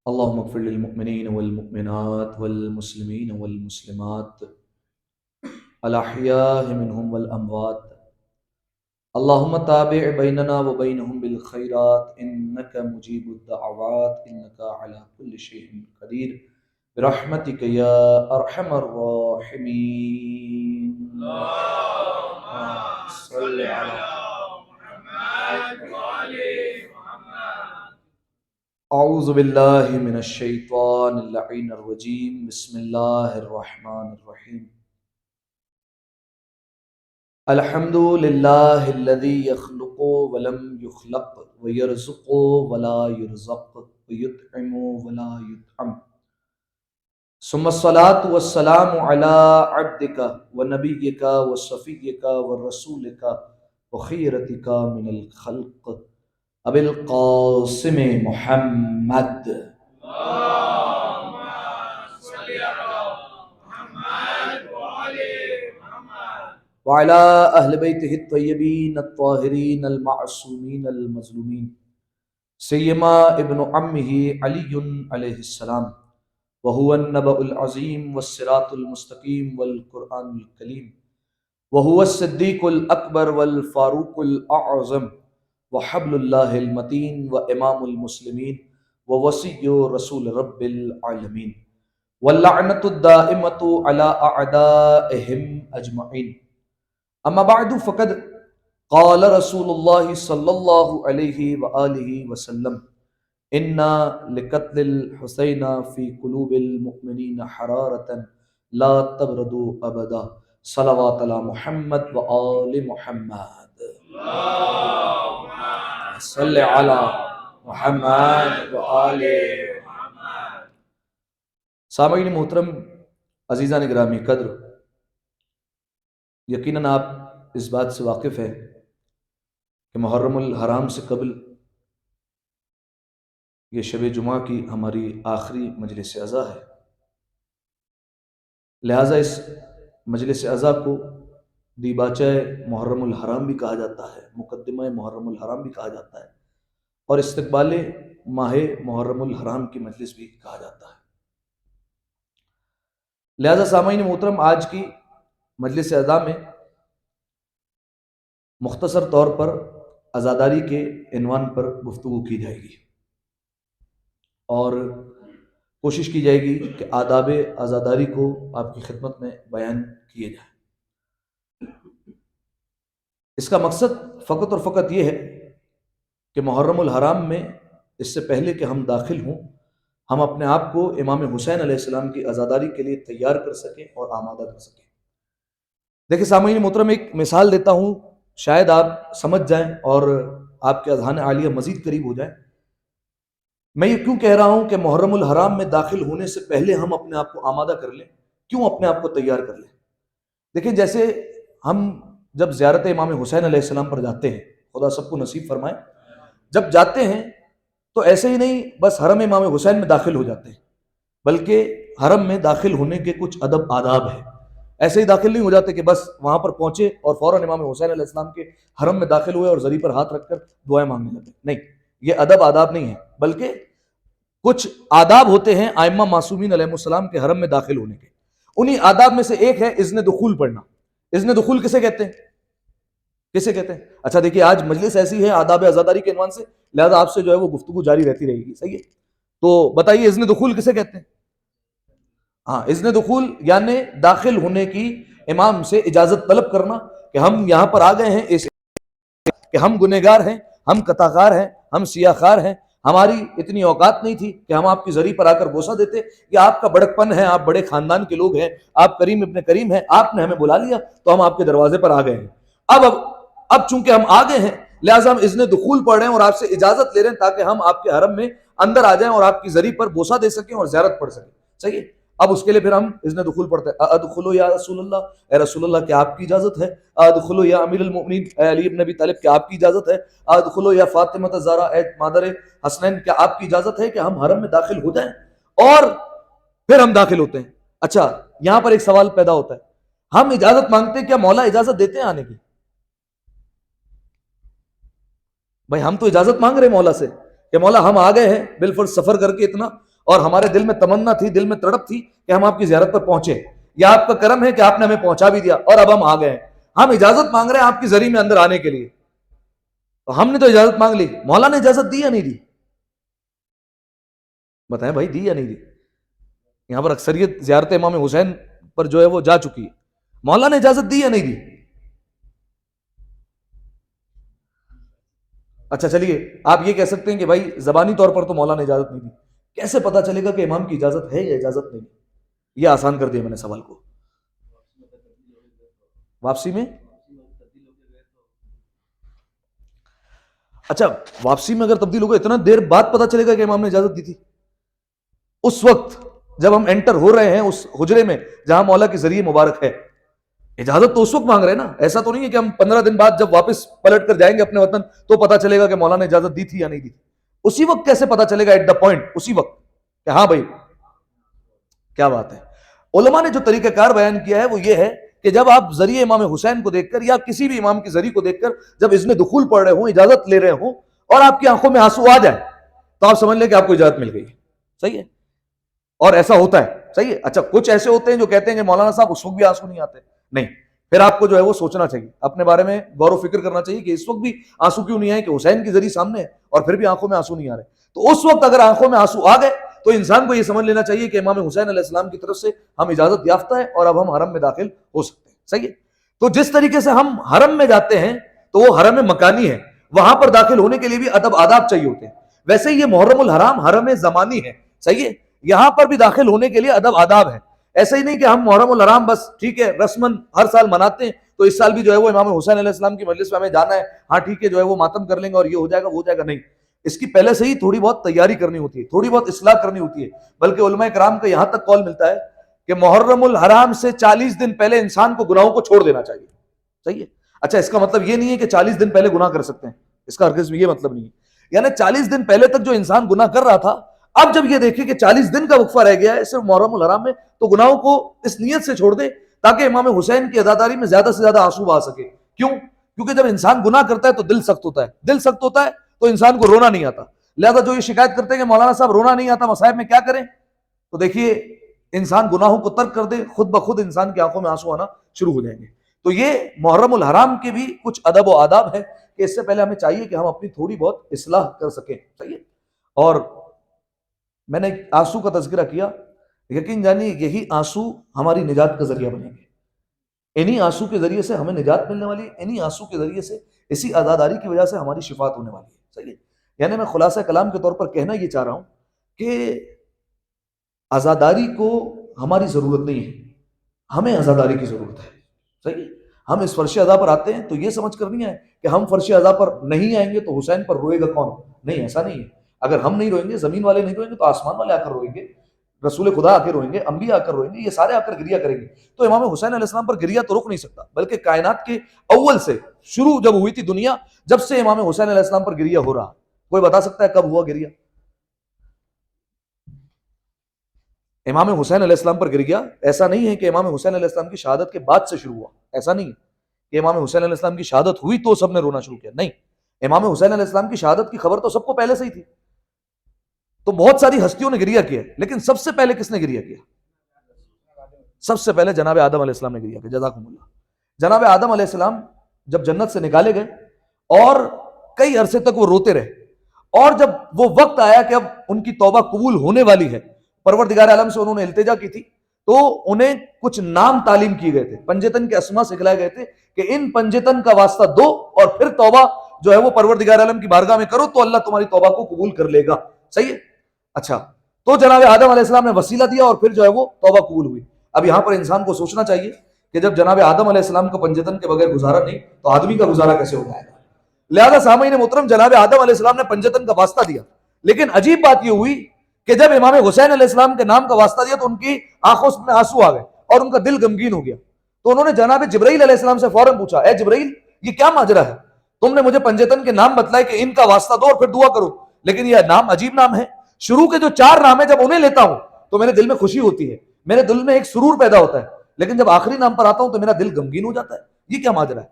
اللهم اغفر للمؤمنين والمؤمنات والمسلمين والمسلمات الأحياء منهم والأموات اللهم تابع بيننا وبينهم بالخيرات إنك مجيب الدعوات إنك على كل شيء قدير برحمتك يا أرحم الراحمين. اللهم صل على محمد وعلى محمد. اعوذ باللہ من الشیطان اللعین الرجیم بسم اللہ الرحمن الرحیم الحمد للہ الذی یخلق ولم یخلق ویرزق ولا یرزق ویطعم ولا یطعم ثم الصلاة والسلام علی عبدک ونبیک وصفیک ورسولک وخیرتک من الخلق ابی القاسم محمد وعلى أهل بيته الطيبين الطاهرين المعصومين المظلومين سيما ابن عمه علي عليه السلام وهو النبأ العظيم والصراط المستقيم والقرآن الكريم وهو الصديق الأكبر والفاروق الأعظم وحبل الله المتين وإمام المسلمين ووصي رسول رب العالمين واللعنة الدائمة على أعدائهم أجمعين. اما بعد فقد قال رسول اللہ صلی اللہ علیہ وآلہ وسلم ان لقتل الحسین فی قلوب المؤمنین حرارة لا تبرد ابدا صلوات علی محمد وآل محمد. اللہم صل علی محمد وآل محمد. سامعین محترم، عزیزان گرامی قدر، یقیناً آپ اس بات سے واقف ہیں کہ محرم الحرام سے قبل یہ شب جمعہ کی ہماری آخری مجلس عزا ہے. لہٰذا اس مجلس عزا کو دیباچہ محرم الحرام بھی کہا جاتا ہے، مقدمہ محرم الحرام بھی کہا جاتا ہے، اور استقبال ماہ محرم الحرام کی مجلس بھی کہا جاتا ہے. لہٰذا سامعین محترم، آج کی مجلس عزا میں مختصر طور پر عزاداری کے عنوان پر گفتگو کی جائے گی اور کوشش کی جائے گی کہ آداب عزاداری کو آپ کی خدمت میں بیان کیے جائیں. اس کا مقصد فقط اور فقط یہ ہے کہ محرم الحرام میں اس سے پہلے کہ ہم داخل ہوں، ہم اپنے آپ کو امام حسین علیہ السلام کی عزاداری کے لیے تیار کر سکیں اور آمادہ کر سکیں. دیکھیں سامعین محترم، ایک مثال دیتا ہوں، شاید آپ سمجھ جائیں اور آپ کے اذہان عالیہ مزید قریب ہو جائیں. میں یہ کیوں کہہ رہا ہوں کہ محرم الحرام میں داخل ہونے سے پہلے ہم اپنے آپ کو آمادہ کر لیں، کیوں اپنے آپ کو تیار کر لیں؟ دیکھیں، جیسے ہم جب زیارت امام حسین علیہ السلام پر جاتے ہیں، خدا سب کو نصیب فرمائے، جب جاتے ہیں تو ایسے ہی نہیں بس حرم امام حسین میں داخل ہو جاتے ہیں، بلکہ حرم میں داخل ہونے کے کچھ ادب آداب ہیں. ایسے ہی داخل نہیں ہو جاتے کہ بس وہاں پر پہنچے اور فوراً امام حسین علیہ السلام کے حرم میں داخل ہوئے اور زری پر ہاتھ رکھ کر دعائیں مانگنے لگے. نہیں، یہ ادب آداب نہیں ہے، بلکہ کچھ آداب ہوتے ہیں ائمہ معصومین علیہ السلام کے حرم میں داخل ہونے کے. انہی آداب میں سے ایک ہے اذن دخول پڑھنا. اذن دخول کسے کہتے ہیں؟ کسے کہتے ہیں؟ اچھا دیکھیے، آج مجلس ایسی ہے آداب عزاداری کے عنوان سے، لہذا آپ سے جو ہے وہ گفتگو جاری رہتی رہے گی. صحیح ہے؟ تو بتائیے اذن دخول کسے کہتے ہیں؟ ہاں، اذن دخول یعنی داخل ہونے کی امام سے اجازت طلب کرنا کہ ہم یہاں پر آ گئے ہیں، اس کہ ہم گنہگار ہیں، ہم قطاغار ہیں، ہم سیاہ خار ہیں، ہماری اتنی اوقات نہیں تھی کہ ہم آپ کی زری پر آ کر بوسہ دیتے، یا آپ کا بڑک پن ہے، آپ بڑے خاندان کے لوگ ہیں، آپ کریم ابن کریم ہیں، آپ نے ہمیں بلا لیا تو ہم آپ کے دروازے پر آ گئے ہیں. اب چونکہ ہم آ گئے ہیں، لہٰذا ہم اذن دخول پڑھ رہے ہیں اور آپ سے اجازت لے رہے ہیں تاکہ ہم آپ کے حرم میں اندر آ جائیں اور آپ کی زری پر بوسہ دے سکیں اور زیارت پڑھ سکیں. صحیح ہے؟ اب اس کے لیے پھر ہم اذن دخول پڑھتے ہیں، ادخلوا یا رسول اللہ، اے رسول اللہ کیا آپ کی اجازت ہے، ادخلوا یا امیر المؤمنین، اے علی بن ابی طالب کیا آپ کی اجازت ہے، ادخلوا یا فاطمہ الزہرا، اے مادر حسنین کیا آپ کی اجازت ہے کہ ہم حرم میں داخل ہو جائیں؟ اور پھر ہم داخل ہوتے ہیں۔ اچھا یہاں پر ایک سوال پیدا ہوتا ہے، ہم اجازت مانگتے ہیں، کیا مولا اجازت دیتے ہیں آنے کی؟ بھائی ہم تو اجازت مانگ رہے مولا سے کہ مولا ہم آ گئے ہیں بالفرض سفر کر کے اتنا، اور ہمارے دل میں تمنا تھی، دل میں تڑپ تھی کہ ہم آپ کی زیارت پر پہنچے، یا آپ کا کرم ہے کہ آپ نے ہمیں پہنچا بھی دیا اور اب ہم آ گئے ہیں، ہم اجازت مانگ رہے ہیں آپ کی ذریعے میں اندر آنے کے لیے۔ تو ہم نے تو اجازت مانگ لی، مولا نے اجازت دی یا نہیں دی؟ بتائیں بھائی، دی یا نہیں دی؟ یہاں پر اکثریت زیارت امام حسین پر جو ہے وہ جا چکی ہے، مولا نے اجازت دی یا نہیں دی؟ اچھا چلیے آپ یہ کہہ سکتے ہیں کہ بھائی زبانی طور پر تو مولا نے اجازت نہیں دی، کیسے پتا چلے گا کہ امام کی اجازت ہے یا اجازت نہیں؟ یہ آسان کر دیا میں نے سوال کو۔ واپسی میں، اچھا واپسی میں اگر تبدیل ہو گئے، اتنا دیر بعد پتا چلے گا کہ امام نے اجازت دی تھی؟ اس وقت جب ہم انٹر ہو رہے ہیں اس حجرے میں جہاں مولا کے ذریعے مبارک ہے، اجازت تو اس وقت مانگ رہے ہیں نا، ایسا تو نہیں ہے کہ ہم 15 دن بعد جب واپس پلٹ کر جائیں گے اپنے وطن تو پتا چلے گا کہ مولا نے اجازت دی تھی یا نہیں دی تھی۔ اسی وقت کیسے پتا چلے گا ایٹ دا پوائنٹ، اسی وقت کہ ہاں بھائی کیا بات ہے؟ علماء نے جو طریقہ کار بیان کیا ہے وہ یہ ہے کہ جب آپ ذریعے امام حسین کو دیکھ کر یا کسی بھی امام کے ذریعے کو دیکھ کر جب اذن دخول پڑھ رہے ہوں، اجازت لے رہے ہوں، اور آپ کی آنکھوں میں آنسو آ جائے تو آپ سمجھ لیں کہ آپ کو اجازت مل گئی، صحیح ہے؟ اور ایسا ہوتا ہے، صحیح ہے؟ اچھا کچھ ایسے ہوتے ہیں جو کہتے ہیں کہ مولانا صاحب اس وقت بھی آنسو نہیں آتے، نہیں، پھر آپ کو جو ہے وہ سوچنا چاہیے، اپنے بارے میں غور و فکر کرنا چاہیے کہ اس وقت بھی آنسو کیوں نہیں آئے، کہ حسین کے ذریعے سامنے ہے اور پھر بھی آنکھوں میں آنسو نہیں آ رہے۔ تو اس وقت اگر آنکھوں میں آنسو آ گئے تو انسان کو یہ سمجھ لینا چاہیے کہ امام حسین علیہ السلام کی طرف سے ہم اجازت یافتہ ہے اور اب ہم حرم میں داخل ہو سکتے ہیں، صحیح ہے؟ تو جس طریقے سے ہم حرم میں جاتے ہیں تو وہ حرم مکانی ہے، وہاں پر داخل ہونے کے لیے بھی ادب آداب چاہیے ہوتے ہیں، ویسے ہی یہ محرم الحرام حرم زمانی ہے، صحیح ہے؟ یہاں پر بھی داخل ہونے کے لیے ادب آداب ہے، ایسا ہی نہیں کہ ہم محرم الحرام بس ٹھیک ہے رسمن ہر سال مناتے ہیں تو اس سال بھی جو ہے وہ امام حسین علیہ السلام کی مجلس میں ہمیں جانا ہے، ہاں ٹھیک ہے جو ہے وہ ماتم کر لیں گے اور یہ ہو جائے گا وہ ہو جائے گا، نہیں، اس کی پہلے سے ہی تھوڑی بہت تیاری کرنی ہوتی ہے، تھوڑی بہت اصلاح کرنی ہوتی ہے، بلکہ علماء کرام کا یہاں تک قول ملتا ہے کہ محرم الحرام سے 40 دن پہلے انسان کو گناہوں کو چھوڑ دینا چاہیے، صحیح ہے؟ اچھا اس کا مطلب یہ نہیں ہے کہ 40 دن پہلے گناہ کر سکتے ہیں، اس کا ہرگز بھی یہ مطلب نہیں ہے، یعنی 40 دن پہلے تک جو انسان گناہ کر رہا تھا، اب جب یہ دیکھے کہ 40 دن کا وقفہ رہ گیا ہے صرف محرم الحرام میں، تو گناہوں کو اس نیت سے چھوڑ دے تاکہ امام حسین کی عزاداری میں زیادہ سے زیادہ آنسو آ سکے۔ کیوں؟ کیونکہ جب انسان گناہ کرتا ہے تو دل سخت ہوتا ہے، دل سخت ہوتا ہے تو انسان کو رونا نہیں آتا، لہذا جو یہ شکایت کرتے ہیں کہ مولانا صاحب رونا نہیں آتا مصائب میں کیا کریں، تو دیکھیے انسان گناہوں کو ترک کر دے، خود بخود انسان کی آنکھوں میں آنسو آنا شروع ہو جائیں گے۔ تو یہ محرم الحرام کے بھی کچھ ادب و آداب ہے کہ اس سے پہلے ہمیں چاہیے کہ ہم اپنی تھوڑی بہت اصلاح کر سکیں، صحیح ہے؟ اور میں نے آنسو کا تذکرہ کیا، یقین جانیے یہی آنسو ہماری نجات کا ذریعہ بنیں گے، انہی آنسو کے ذریعے سے ہمیں نجات ملنے والی ہے، انہی آنسو کے ذریعے سے اسی عزاداری کی وجہ سے ہماری شفاعت ہونے والی ہے، صحیح ہے؟ یعنی میں خلاصہ کلام کے طور پر کہنا یہ چاہ رہا ہوں کہ عزاداری کو ہماری ضرورت نہیں ہے، ہمیں عزاداری کی ضرورت ہے، صحیح ہے؟ ہم اس فرش عزا پر آتے ہیں تو یہ سمجھ کر نہیں آئے کہ ہم فرش عزا پر نہیں آئیں گے تو حسین پر روئے گا کون، نہیں، ایسا نہیں ہے، اگر ہم نہیں روئیں گے، زمین والے نہیں روئیں گے تو آسمان والے آ کر روئیں گے، رسول خدا آ کے روئیں گے، انبیاء آ کر روئیں گے، یہ سارے آ کر گریہ کریں گے، تو امام حسین علیہ السلام پر گریہ تو رک نہیں سکتا، بلکہ کائنات کے اول سے شروع جب ہوئی تھی دنیا، جب سے امام حسین علیہ السلام پر گریہ ہو رہا، کوئی بتا سکتا ہے کب ہوا گریہ؟ امام حسین علیہ السلام پر گریہ ایسا نہیں ہے کہ امام حسین علیہ السلام کی شہادت کے بعد سے شروع ہوا، ایسا نہیں ہے کہ امام حسین علیہ السلام کی شہادت ہوئی تو سب نے رونا شروع کیا، نہیں، امام حسین علیہ السلام کی شہادت کی خبر تو سب کو پہلے سے ہی تھی، تو بہت ساری ہستیوں نے گریہ کیا، لیکن سب سے پہلے کس نے گریہ کیا؟ سب سے پہلے جناب آدم علیہ السلام نے گریہ کیا، جزاکم اللہ۔ جناب آدم علیہ السلام جب جنت سے نکالے گئے اور کئی عرصے تک وہ روتے رہے، اور جب وہ وقت آیا کہ اب ان کی توبہ قبول ہونے والی ہے، پروردگار عالم سے انہوں نے التجا کی تھی، تو انہیں کچھ نام تعلیم کیے گئے تھے، پنجتن کے اسما سکھلائے گئے تھے کہ ان پنجتن کا واسطہ دو اور پھر توبہ جو ہے وہ پروردگار عالم کی بارگاہ میں کرو تو اللہ تمہاری توبہ کو قبول کر لے گا، صحیح ہے؟ اچھا تو جناب آدم علیہ السلام نے وسیلہ دیا اور پھر جو ہے وہ توبہ قبول ہوئی۔ اب یہاں پر انسان کو سوچنا چاہیے کہ جب جناب آدم علیہ السلام کو پنجتن کے بغیر گزارا نہیں تو آدمی کا گزارا کیسے ہو جائے گا؟ لہذا سامعین محترم جناب آدم علیہ السلام نے پنجتن کا واسطہ دیا، لیکن عجیب بات یہ ہوئی کہ جب امام حسین علیہ السلام کے نام کا واسطہ دیا تو ان کی آنکھوں میں آنسو آ گئے اور ان کا دل غمگین ہو گیا. تو انہوں نے جناب جبرائیل علیہ السلام سے فوراً پوچھا, اے جبرائیل, یہ کیا ماجرا ہے؟ تم نے مجھے پنجتن کے نام بتلائے کہ ان کا واسطہ دو اور پھر دعا کرو, لیکن یہ نام عجیب نام ہے. شروع کے جو 4 نام ہیں جب انہیں لیتا ہوں تو میرے دل میں خوشی ہوتی ہے, میرے دل میں ایک سرور پیدا ہوتا ہے, لیکن جب آخری نام پر آتا ہوں تو میرا دل غمگین ہو جاتا ہے. یہ کیا ماجرا ہے؟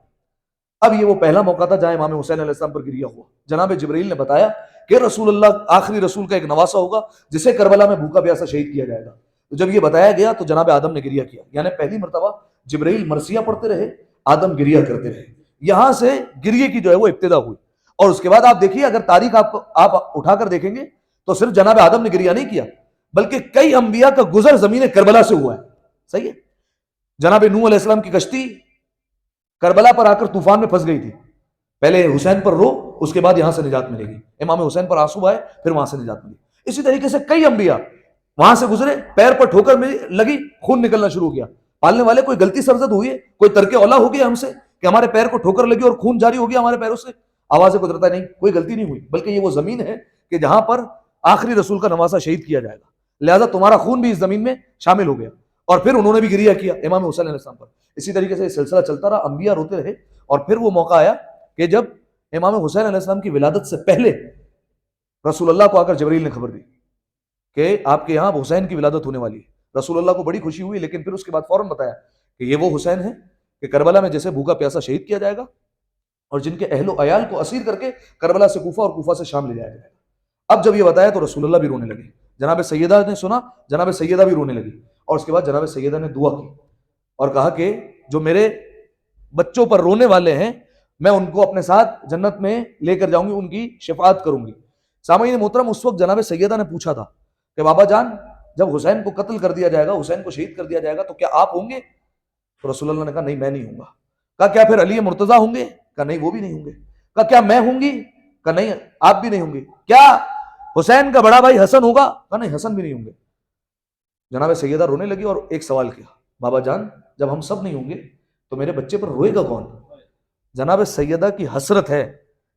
اب یہ وہ پہلا موقع تھا جہاں امام حسین علیہ السلام پر گریہ ہوا. جناب جبرائیل نے بتایا کہ رسول اللہ آخری رسول کا ایک نواسہ ہوگا جسے کربلا میں بھوکا پیاسا شہید کیا جائے گا. تو جب یہ بتایا گیا تو جناب آدم نے گریہ کیا, یعنی پہلی مرتبہ جبرائیل مرثیہ پڑھتے رہے, آدم گریہ کرتے رہے. یہاں سے گریہ کی جو ہے وہ ابتدا ہوئی. اور اس کے بعد آپ دیکھیے, اگر تاریخ آپ اٹھا کر دیکھیں گے تو صرف جناب آدم نے گریہ نہیں کیا, بلکہ کئی انبیاء کا گزر زمین کربلا سے ہوا ہے. صحیح ہے. جناب نوح علیہ السلام کی کشتی کربلا پر آ کر طوفان میں پھنس گئی تھی. پہلے حسین پر رو, اس کے بعد یہاں سے نجات ملے گی. امام حسین پر آنسو آئے, پھر وہاں سے نجات ملی. اسی طریقے سے کئی انبیاء وہاں سے گزرے, پیر پر ٹھوکر لگی, خون نکلنا شروع ہو گیا. پالنے والے کوئی غلطی سرزد ہوئی ہے, کوئی ترک اولا ہو گیا ہم سے کہ ہمارے پیر کو ٹھوکر لگی اور خون جاری ہو گیا ہمارے پیروں سے؟ آواز قدرتا نہیں, کوئی غلطی نہیں ہوئی, بلکہ یہ وہ زمین ہے کہ جہاں پر آخری رسول کا نواسہ شہید کیا جائے گا, لہذا تمہارا خون بھی اس زمین میں شامل ہو گیا. اور پھر انہوں نے بھی گریہ کیا امام حسین علیہ السلام پر. اسی طریقے سے یہ سلسلہ چلتا رہا, انبیاء روتے رہے, اور پھر وہ موقع آیا کہ جب امام حسین علیہ السلام کی ولادت سے پہلے رسول اللہ کو آ کر جبرائیل نے خبر دی کہ آپ کے یہاں حسین کی ولادت ہونے والی ہے. رسول اللہ کو بڑی خوشی ہوئی, لیکن پھر اس کے بعد فوراً بتایا کہ یہ وہ حسین ہے کہ کربلا میں جیسے بھوکا پیاسا شہید کیا جائے گا, اور جن کے اہل و عیال کو اسیر کر کے کربلا سے کوفہ اور کوفہ سے شام لے جایا جائے گا. اب جب یہ بتایا تو رسول اللہ بھی رونے لگے. جناب سیدہ نے سنا, جناب سیدہ بھی رونے لگی, اور اس کے بعد جناب سیدہ نے دعا کی اور کہا کہ جو میرے بچوں پر رونے والے ہیں میں ان کو اپنے ساتھ جنت میں لے کر جاؤں گی, ان کی شفاعت کروں گی. سامعین محترم, اس وقت جناب سیدہ نے پوچھا تھا کہ بابا جان, جب حسین کو قتل کر دیا جائے گا, حسین کو شہید کر دیا جائے گا, تو کیا آپ ہوں گے؟ تو رسول اللہ نے کہا نہیں, میں نہیں ہوں گا. کہا کیا پھر علی مرتضیٰ ہوں گے؟ کہا نہیں, وہ بھی نہیں ہوں گے. کہا کیا میں ہوں گی؟ کہا نہیں, آپ بھی نہیں ہوں گے. کیا حسین کا بڑا بھائی حسن ہوگا؟ کہا نہیں, حسن بھی نہیں ہوں گے. جناب سیدہ رونے لگی اور ایک سوال کیا, بابا جان جب ہم سب نہیں ہوں گے تو میرے بچے پر روئے گا کون؟ جناب سیدہ کی حسرت ہے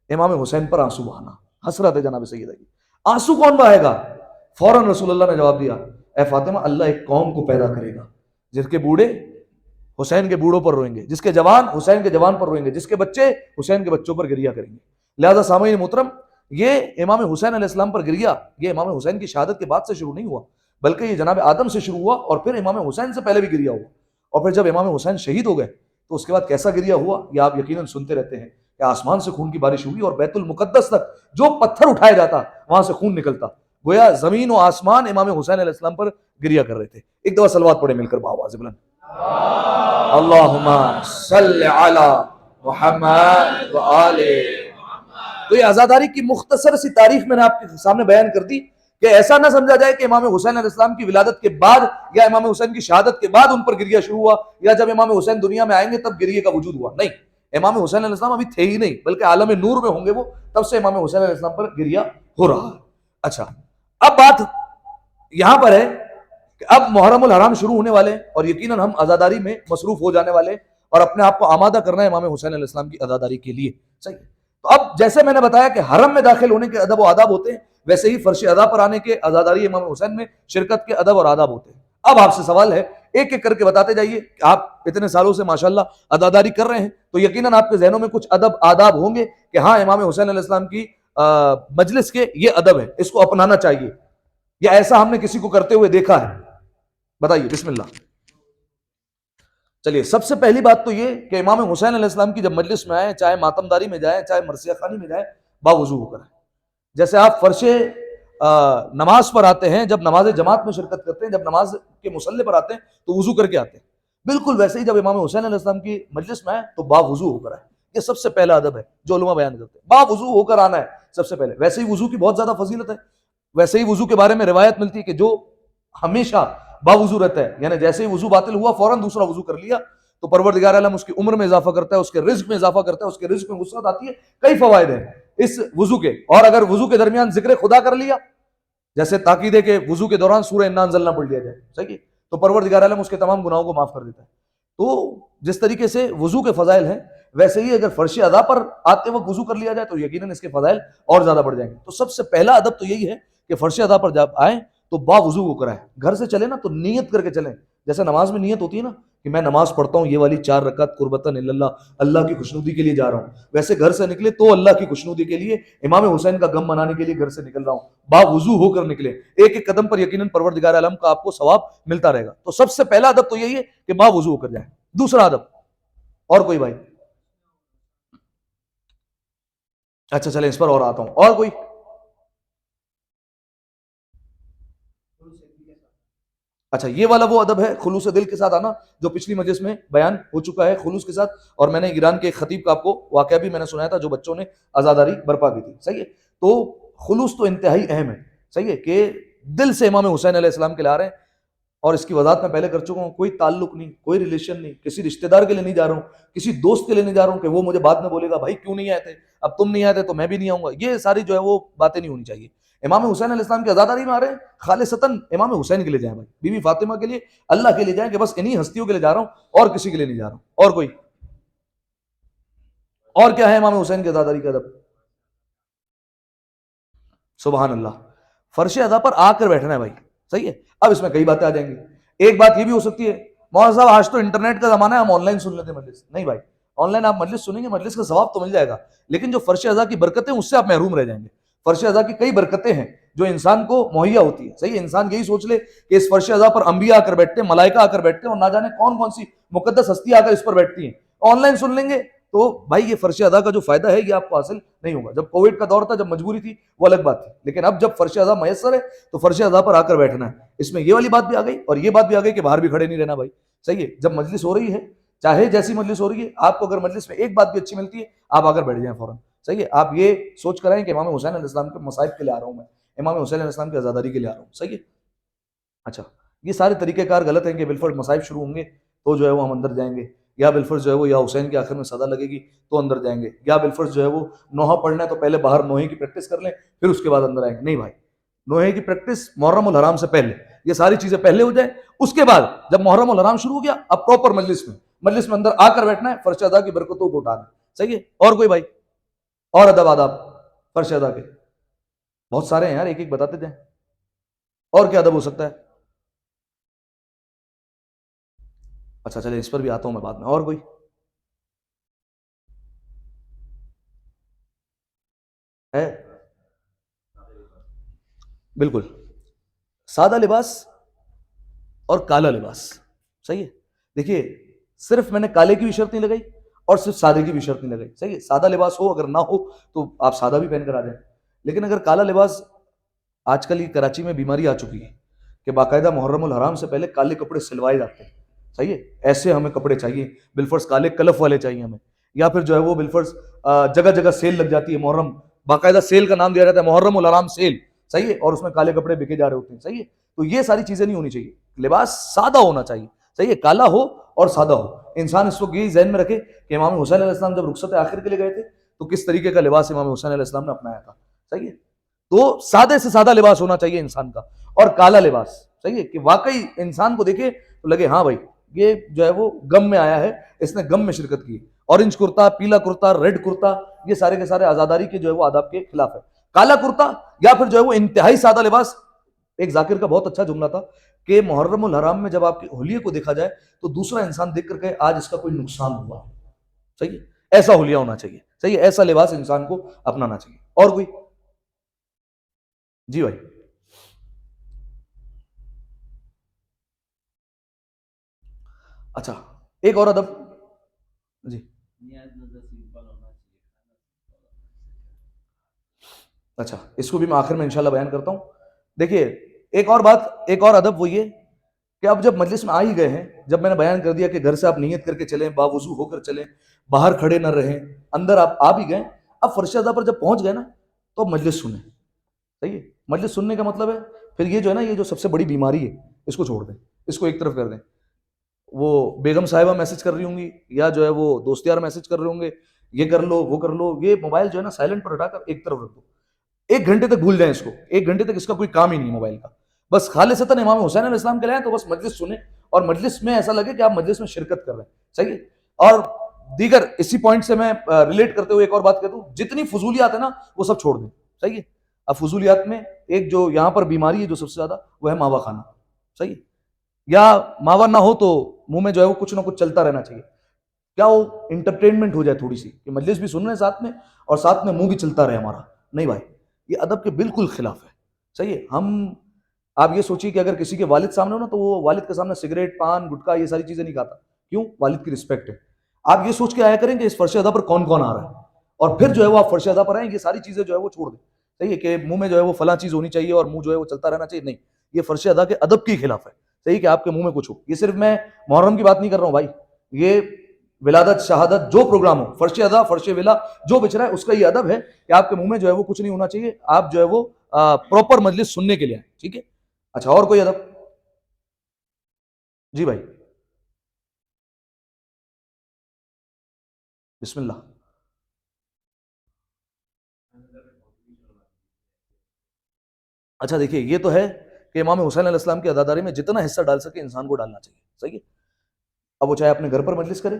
امام حسین پر آنسو بہانا, حسرت ہے جناب سیدہ کی, آنسو کون بہائے گا؟ فوراً رسول اللہ نے جواب دیا, اے فاطمہ, اللہ ایک قوم کو پیدا کرے گا جس کے بوڑھے حسین کے بوڑھوں پر روئیں گے, جس کے جوان حسین کے جوان پر روئیں گے, جس کے بچے حسین کے بچوں پر گریہ کریں گے. لہذا سامعین محترم, یہ امام حسین علیہ السلام پر گریہ یہ امام حسین کی شہادت کے بعد سے شروع نہیں ہوا, بلکہ یہ جناب آدم سے شروع ہوا, اور پھر امام حسین سے پہلے بھی گریہ ہوا. اور پھر جب امام حسین شہید ہو گئے تو اس کے بعد کیسا گریہ ہوا یہ آپ یقیناً سنتے رہتے ہیں کہ آسمان سے خون کی بارش ہوئی, اور بیت المقدس تک جو پتھر اٹھایا جاتا وہاں سے خون نکلتا, گویا زمین و آسمان امام حسین علیہ السلام پر گریہ کر رہے تھے. ایک دفعہ صلوات پڑھے مل کر بآواز بلند, اللہم صل علی محمد و آل. تو یہ عزاداری کی مختصر سی تاریخ میں نے آپ کے سامنے بیان کر دی کہ ایسا نہ سمجھا جائے کہ امام حسین علیہ السلام کی ولادت کے بعد یا امام حسین کی شہادت کے بعد ان پر گریہ شروع ہوا, یا جب امام حسین دنیا میں آئیں گے تب گریہ کا وجود ہوا. نہیں, امام حسین علیہ السلام ابھی تھے ہی نہیں, بلکہ عالم نور میں ہوں گے وہ, تب سے امام حسین علیہ السلام پر گریہ ہو رہا ہے. اچھا, اب بات یہاں پر ہے کہ اب محرم الحرام شروع ہونے والے, اور یقیناً ہم عزاداری میں مصروف ہو جانے والے, اور اپنے آپ کو آمادہ کرنا ہے امام حسین علیہ السلام کی عزاداری کے لیے. صحیح. تو اب جیسے میں نے بتایا کہ حرم میں داخل ہونے کے ادب و آداب ہوتے ہیں, ویسے ہی فرش ادا پر آنے کے عزاداری امام حسین میں شرکت کے ادب اور آداب ہوتے ہیں. اب آپ سے سوال ہے, ایک ایک کر کے بتاتے جائیے. آپ اتنے سالوں سے ماشاءاللہ عزاداری کر رہے ہیں تو یقیناً آپ کے ذہنوں میں کچھ ادب آداب ہوں گے کہ ہاں امام حسین علیہ السلام کی مجلس کے یہ ادب ہے, اس کو اپنانا چاہیے, یا ایسا ہم نے کسی کو کرتے ہوئے دیکھا ہے؟ بتائیے, بسم اللہ. چلیے, سب سے پہلی بات تو یہ کہ امام حسین علیہ السلام کی جب مجلس میں آئیں, چاہے ماتمداری میں جائیں, چاہے مرثیہ خوانی میں جائیں, باوضو ہو کر آئیں. جیسے آپ فرش نماز پر آتے ہیں, جب نماز جماعت میں شرکت کرتے ہیں, جب نماز کے مصلی پر آتے ہیں تو وضو کر کے آتے ہیں, بالکل ویسے ہی جب امام حسین علیہ السلام کی مجلس میں آئیں تو باوضو ہو کر آئیں. یہ سب سے پہلا ادب ہے جو علماء بیان کرتے ہیں, باوضو ہو کر آنا ہے سب سے پہلے. ویسے ہی وضو کی بہت زیادہ فضیلت ہے, ویسے ہی وضو کے بارے میں روایت ملتی ہے کہ جو ہمیشہ باوضو رہتا ہے, یعنی جیسے ہی وضو باطل ہوا فوراً دوسرا وضو کر لیا, تو پروردگار عالم اس کی عمر میں اضافہ کرتا ہے, اس کے رزق میں اضافہ کرتا ہے, اس کے رزق میں وسعت آتی ہے. کئی فوائد ہیں اس وضو کے. اور اگر وضو کے درمیان ذکر خدا کر لیا, جیسے تاکید ہے کہ وضو کے دوران سورہ انا انزلنا پڑھ لیا جائے, صحیح, تو پروردگار عالم اس کے تمام گناہوں کو معاف کر دیتا ہے. تو جس طریقے سے وضو کے فضائل ہیں, ویسے ہی اگر فرش ادا پر آتے وقت وضو کر لیا جائے تو یقیناً اس کے فضائل اور زیادہ بڑھ جائیں گے. تو سب سے پہلا ادب تو یہی ہے کہ فرش ادا پر جب آئیں تو باوضو ہو کر آئیں. گھر سے چلیں نا تو نیت کر کے چلیں, جیسے نماز میں نیت ہوتی ہے نا کہ میں نماز پڑھتا ہوں یہ والی 4 رکعت قربتاً اللہ, اللہ کی خوشنودی کے لیے جا رہا ہوں, ویسے گھر سے نکلے تو اللہ کی خوشنودی کے لیے, امام حسین کا غم منانے کے لیے گھر سے نکل رہا ہوں, باوضو ہو کر نکلے, ایک ایک قدم پر یقیناً پروردگار عالم کا آپ کو ثواب ملتا رہے گا. تو سب سے پہلا ادب تو یہی ہے کہ باوضو ہو کر جائیں. دوسرا ادب, اور کوئی بھائی؟ اچھا چلیں اس پر اور آتا ہوں, اور کوئی؟ اچھا یہ والا وہ ادب ہے خلوص دل کے ساتھ آنا جو پچھلی مجلس میں بیان ہو چکا ہے, خلوص کے ساتھ. اور میں نے ایران کے ایک خطیب کا آپ کو واقعہ بھی میں نے سنایا تھا جو بچوں نے عزاداری برپا کی تھی, صحیح ہے. تو خلوص تو انتہائی اہم ہے, صحیح ہے, کہ دل سے امام حسین علیہ السلام کے لا رہے ہیں. اور اس کی وضاحت میں پہلے کر چکا ہوں, کوئی تعلق نہیں, کوئی ریلیشن نہیں, کسی رشتہ دار کے لیے نہیں جا رہا ہوں, کسی دوست کے لیے نہیں جا رہا ہوں کہ وہ مجھے بعد میں بولے گا بھائی کیوں نہیں آئے تھے, اب تم نہیں آئے تھے تو میں بھی نہیں آؤں گا. یہ ساری جو ہے وہ باتیں نہیں ہونی چاہیے. امام حسین علیہ السلام کی عزاداری میں آ رہے ہیں, خالصتاً امام حسین کے لیے جائیں بھائی, بیوی فاطمہ کے لیے, اللہ کے لیے جائیں کہ بس انہی ہستیوں کے لیے جا رہا ہوں اور کسی کے لیے نہیں جا رہا ہوں. اور کوئی؟ اور کیا ہے امام حسین کی عزاداری کا ادب؟ سبحان اللہ, فرش ادا پر آ کر بیٹھنا ہے بھائی, صحیح ہے. اب اس میں کئی باتیں آ جائیں گی. ایک بات یہ بھی ہو سکتی ہے مولانا صاحب آج تو انٹرنیٹ کا زمانہ ہے ہم آن لائن سن لیتے ہیں مجلس. نہیں بھائی, آن لائن آپ مجلس سنیں گے, مجلس کا ثواب تو مل جائے گا, لیکن جو فرش ادا کی برکتیں اس سے آپ محروم رہ جائیں گے. فرش ادا کی کئی برکتیں ہیں جو انسان کو مہیا ہوتی ہے, صحیح ہے. انسان یہی سوچ لے کہ اس فرش ادا پر انبیاء آ کر بیٹھتے ہیں, ملائکہ آ کر بیٹھتے ہیں, اور نہ جانے کون کون سی مقدس ہستیاں آ کر اس پر بیٹھتی ہیں. آن لائن سن لیں گے تو بھائی یہ فرش ادا کا جو فائدہ ہے یہ آپ کو حاصل نہیں ہوگا. جب کووڈ کا دور تھا, جب مجبوری تھی, وہ الگ بات تھی, لیکن اب جب فرش ادا میسر ہے تو فرش ادا پر آ کر بیٹھنا ہے. اس میں یہ والی بات بھی آ گئی, اور یہ بات بھی آ گئی کہ باہر بھی کھڑے نہیں رہنا بھائی, صحیح ہے. جب مجلس ہو رہی ہے, چاہے جیسی مجلس ہو رہی ہے, آپ کو اگر مجلس میں ایک بات بھی اچھی ملتی ہے آپ آ کر بیٹھ جائیں فوراً, صحیح ہے. آپ یہ سوچ کر آئیں کہ امام حسین علیہ السلام کے مصائب کے لیے آ رہا ہوں میں, امام حسین علیہ السلام کی عزاداری کے لیے آ رہا ہوں, صحیح ہے. اچھا یہ سارے طریقہ کار غلط ہیں کہ بالفرض مصائب شروع ہوں گے تو جو ہے وہ ہم اندر جائیں گے, یا بالفرض جو ہے وہ یا حسین کے آخر میں صدا لگے گی تو اندر جائیں گے, یا بالفرض جو ہے وہ نوحہ پڑھنا ہے تو پہلے باہر نوحے کی پریکٹس کر لیں پھر اس کے بعد اندر آئیں گے. نہیں بھائی, نوحے کی پریکٹس محرم الحرام سے پہلے, یہ ساری چیزیں پہلے ہو جائیں, اس کے بعد جب محرم الحرام شروع ہو گیا اب پراپر مجلس میں اندر آ کر بیٹھنا ہے, فرش ادا کی برکتوں کو اٹھانا ہے, صحیح ہے. اور کوئی بھائی؟ اور ادب آداب فرش ادا کے بہت سارے ہیں یار, ایک ایک بتاتے جائیں. اور کیا ادب ہو سکتا ہے؟ اچھا چلے اس پر بھی آتا ہوں میں بعد میں. اور کوئی؟ ہے بالکل سادہ لباس اور کالا لباس, صحیح ہے. دیکھیے صرف میں نے کالے کی بھی شرط نہیں لگائی اور صرف سادے کی بھی شرط نہیں لگائی, صحیح ہے. سادہ لباس ہو, اگر نہ ہو تو آپ سادہ بھی پہن کر آ جائیں, لیکن اگر کالا لباس, آج کل یہ کراچی میں بیماری آ چکی ہے کہ باقاعدہ محرم الحرام سے پہلے کالے کپڑے سلوائے جاتے ہیں, صحیح ہے. ایسے ہمیں کپڑے چاہیے بالفرض کالے کلف والے چاہیے ہمیں, یا پھر جو ہے وہ بالفرض جگہ جگہ سیل لگ جاتی ہے, محرم باقاعدہ سیل کا نام دیا جاتا ہے محرم الحرام سیل, صحیح ہے, اور اس میں کالے کپڑے بکے جا رہے ہوتے ہیں, صحیح ہے. تو یہ ساری چیزیں نہیں ہونی چاہیے, لباس سادہ ہونا چاہیے, صحیح ہے, کالا ہو اور سادہ ہو. انسان اس وقت یہی ذہن میں رکھے کہ امام حسین علیہ السلام جب رخصت آخر کے لیے گئے تھے تو کس طریقے کا لباس امام حسین علیہ السلام نے اپنایا تھا, صحیح ہے. تو سادے سے سادہ لباس ہونا چاہیے انسان کا, اور کالا لباس, صحیح ہے, کہ واقعی انسان کو دیکھے تو لگے ہاں بھائی یہ جو ہے وہ غم میں آیا ہے, اس نے غم میں شرکت کی. اورنج کرتا, پیلا کرتا, ریڈ کرتا, یہ سارے کے سارے آزاداری کے جو ہے وہ آداب کے خلاف ہے. کالا کرتا یا پھر جو ہے وہ انتہائی سادہ لباس. ایک ذاکر کا بہت اچھا جملہ تھا کہ محرم الحرام میں جب آپ کے حلیے کو دیکھا جائے تو دوسرا انسان دیکھ کر کہے آج اس کا کوئی نقصان ہوا, صحیح ہے. ایسا حلیہ ہونا چاہیے, صحیح ہے, ایسا لباس انسان کو اپنانا چاہیے. اور کوئی؟ جی بھائی. اچھا ایک اور ادب, جی اچھا اس کو بھی میں آخر میں انشاءاللہ بیان کرتا ہوں. دیکھیے ایک اور بات, ایک اور ادب وہ یہ کہ اب جب مجلس میں آ ہی گئے ہیں, جب میں نے بیان کر دیا کہ گھر سے آپ نیت کر کے چلیں, باوضو ہو کر چلیں, باہر کھڑے نہ رہیں, اندر آپ آ بھی گئے, اب فرش ادا پر جب پہنچ گئے نا تو اب مجلس سنیں, صحیح ہے. مجلس سننے کا مطلب ہے پھر یہ جو ہے نا, یہ جو سب سے بڑی بیماری ہے اس کو چھوڑ دیں, اس کو ایک طرف کر دیں. وہ بیگم صاحبہ میسج کر رہی ہوں گی یا جو ہے وہ دوست یار میسج کر رہے ہوں گے, یہ کر لو وہ کر لو, یہ موبائل جو ہے نا سائلنٹ پر ہٹا کر ایک طرف رکھ دو. 1 گھنٹے تک بھول جائیں اس کو, 1 گھنٹے تک اس کا کوئی کام ہی نہیں موبائل کا, بس خالصتاً امام حسین علیہ السلام کے لائیں تو بس مجلس سنیں, اور مجلس میں ایسا لگے کہ آپ مجلس میں شرکت کر رہے ہیں, صحیح ہے. اور دیگر اسی پوائنٹ سے میں ریلیٹ کرتے ہوئے ایک اور بات کہتا ہوں, جتنی فضولیات ہیں نا وہ سب چھوڑ دیں, صحیح ہے. اب فضولیات میں ایک جو یہاں پر بیماری ہے جو سب سے زیادہ، وہ ہے ماوا کھانا. صحیح ہے؟ یا ماوا نہ ہو تو منہ میں جو ہے وہ کچھ نہ کچھ چلتا رہنا چاہیے. کیا وہ انٹرٹینمنٹ ہو جائے تھوڑی سی کہ مجلس بھی سن رہے ہیں ساتھ میں اور ساتھ میں منہ بھی چلتا رہے ہمارا. نہیں بھائی، یہ ادب کے بالکل خلاف ہے. صحیح ہے؟ آپ یہ سوچیے کہ اگر کسی کے والد سامنے ہو نا تو وہ والد کے سامنے سگریٹ، پان، گٹکا، یہ ساری چیزیں نہیں کھاتا. کیوں؟ والد کی رسپیکٹ ہے. آپ یہ سوچ کے آیا کریں کہ اس فرش ادا پر کون کون آ رہا ہے، اور پھر جو ہے وہ آپ فرش ادا پر آئیں، یہ ساری چیزیں جو ہے وہ چھوڑ دیں. صحیح ہے کہ منہ میں جو ہے وہ فلاں چیز ہونی چاہیے اور منہ جو ہے وہ چلتا رہنا چاہیے. نہیں، یہ فرش ادا کے ادب کے خلاف ہے. صحیح کہ آپ کے منہ میں کچھ ہو. یہ صرف میں محرم کی بات نہیں کر رہا ہوں بھائی، یہ ولادت، شہادت، جو پروگرام ہو، فرش ادا، فرش ولا جو بچ رہا ہے، اس کا یہ ادب ہے کہ آپ کے منہ میں جو ہے وہ کچھ نہیں ہونا چاہیے. آپ جو ہے وہ پراپر مجلس سننے کے لیے آئیں. ٹھیک ہے؟ اچھا، اور کوئی ادب؟ جی بھائی، بسم اللہ. اچھا دیکھیے، یہ تو ہے کہ امام حسین علیہ السلام کی عزاداری میں جتنا حصہ ڈال سکے انسان کو ڈالنا چاہیے. صحیح ہے؟ اب وہ چاہے اپنے گھر پر مجلس کرے.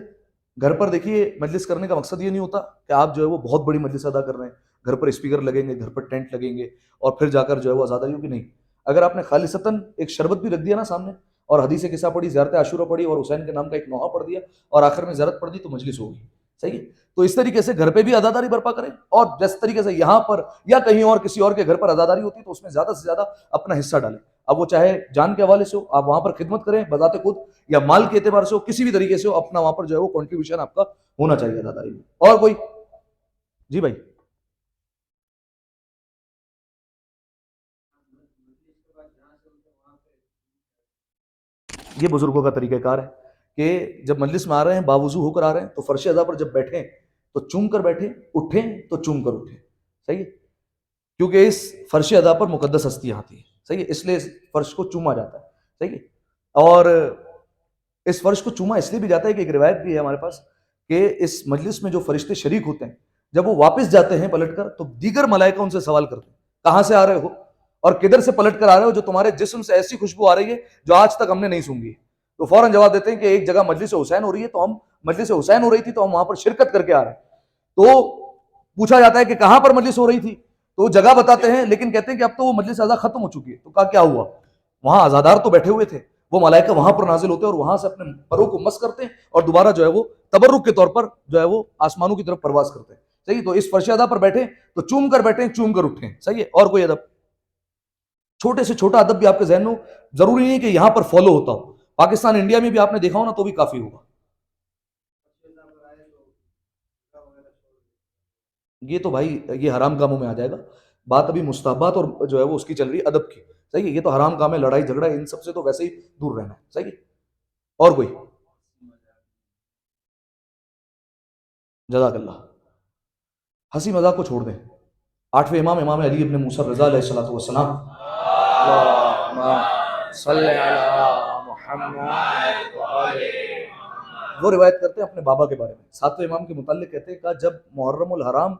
گھر پر دیکھیے مجلس کرنے کا مقصد یہ نہیں ہوتا کہ آپ جو ہے وہ بہت بڑی مجلس ادا کر رہے ہیں، گھر پر اسپیکر لگیں گے، گھر پر ٹینٹ لگیں گے اور پھر جا کر جو ہے وہ عزاداری ہوگی. نہیں، اگر آپ نے خالصتاً ایک شربت بھی رکھ دیا نا سامنے، اور حدیث قصہ پڑھی، زیارت عاشورہ پڑھی اور حسین کے نام کا ایک نوحہ پڑھ دیا اور آخر میں زیارت پڑھ دی، تو مجلس ہوگی. صحیح ہے؟ تو اس طریقے سے گھر پہ بھی عزاداری برپا کریں، اور جس طریقے سے یہاں پر یا کہیں اور کسی اور کے گھر پر عزاداری ہوتی ہے تو اس میں زیادہ سے زیادہ اپنا حصہ ڈالیں. اب وہ چاہے جان کے حوالے سے ہو، آپ وہاں پر خدمت کریں بذات خود، یا مال کے اعتبار سے ہو، کسی بھی طریقے سے ہو، اپنا وہاں پر جو ہے وہ کنٹریبیوشن آپ کا ہونا چاہیے عزاداری میں. اور کوئی؟ جی بھائی. یہ بزرگوں کا طریقہ کار ہے کہ جب مجلس میں آ رہے ہیں، باوضو ہو کر آ رہے ہیں، تو فرش ادا پر جب بیٹھیں تو چوم کر بیٹھیں، اٹھیں تو چوم کر اٹھیں. صحیح ہے؟ کیونکہ اس فرش ادا پر مقدس ہستیاں آتی ہیں. صحیح ہے؟ اس لیے اس فرش کو چوما جاتا ہے. صحیح ہے؟ اور اس فرش کو چوما اس لیے بھی جاتا ہے کہ ایک روایت بھی ہے ہمارے پاس کہ اس مجلس میں جو فرشتے شریک ہوتے ہیں، جب وہ واپس جاتے ہیں پلٹ کر، تو دیگر ملائکہ ان سے سوال کرتے ہیں، کہاں سے آ رہے ہو اور کدھر سے پلٹ کر آ رہے ہو جو تمہارے جسم سے ایسی خوشبو آ رہی ہے جو آج تک ہم نے نہیں سونگی. تو فوراً جواب دیتے ہیں کہ ایک جگہ مجلس حسین ہو رہی ہے، تو ہم مجلس حسین ہو رہی تھی تو ہم وہاں پر شرکت کر کے آ رہے ہیں. تو پوچھا جاتا ہے کہ کہاں پر مجلس ہو رہی تھی، تو وہ جگہ بتاتے ہیں، لیکن کہتے ہیں کہ اب تو وہ مجلس اعضا ختم ہو چکی ہے. تو کہا کیا ہوا؟ وہاں عزادار تو بیٹھے ہوئے تھے، وہ ملائکہ وہاں پر نازل ہوتے ہیں اور وہاں سے اپنے پروں کو مس کرتے ہیں اور دوبارہ جو ہے وہ تبرک کے طور پر جو ہے وہ آسمانوں کی طرف پرواز کرتے ہیں. صحیح؟ تو اس فرش ادا پر بیٹھے تو چوم کر بیٹھیں، چوم کر اٹھیں. صحیح ہے؟ اور کوئی ادب؟ چھوٹے سے چھوٹا ادب بھی آپ کے ذہن میں ضروری نہیں کہ یہاں پر فالو ہوتا ہو، پاکستان انڈیا میں بھی آپ نے دیکھا ہو نا تو بھی کافی ہوگا. یہ تو بھائی یہ حرام کاموں میں آ جائے گا. بات ابھی مستحبات اور جو ہے وہ اس کی چل رہی ہے ادب کی. صحیح ہے؟ یہ تو حرام کام ہے، لڑائی جھگڑا ان سب سے تو ویسے ہی دور رہنا ہے. صحیح ہے؟ اور کوئی؟ جزاک اللہ. ہنسی مذاق کو چھوڑ دیں. آٹھویں امام، امام علی ابن موسیٰ رضا علیہ الصلوۃ والسلام، اللہم صلی علی محمد، وہ روایت کرتے ہیں اپنے بابا کے بارے میں. ساتویں امام کے متعلق کہتے ہیں کہ جب محرم الحرام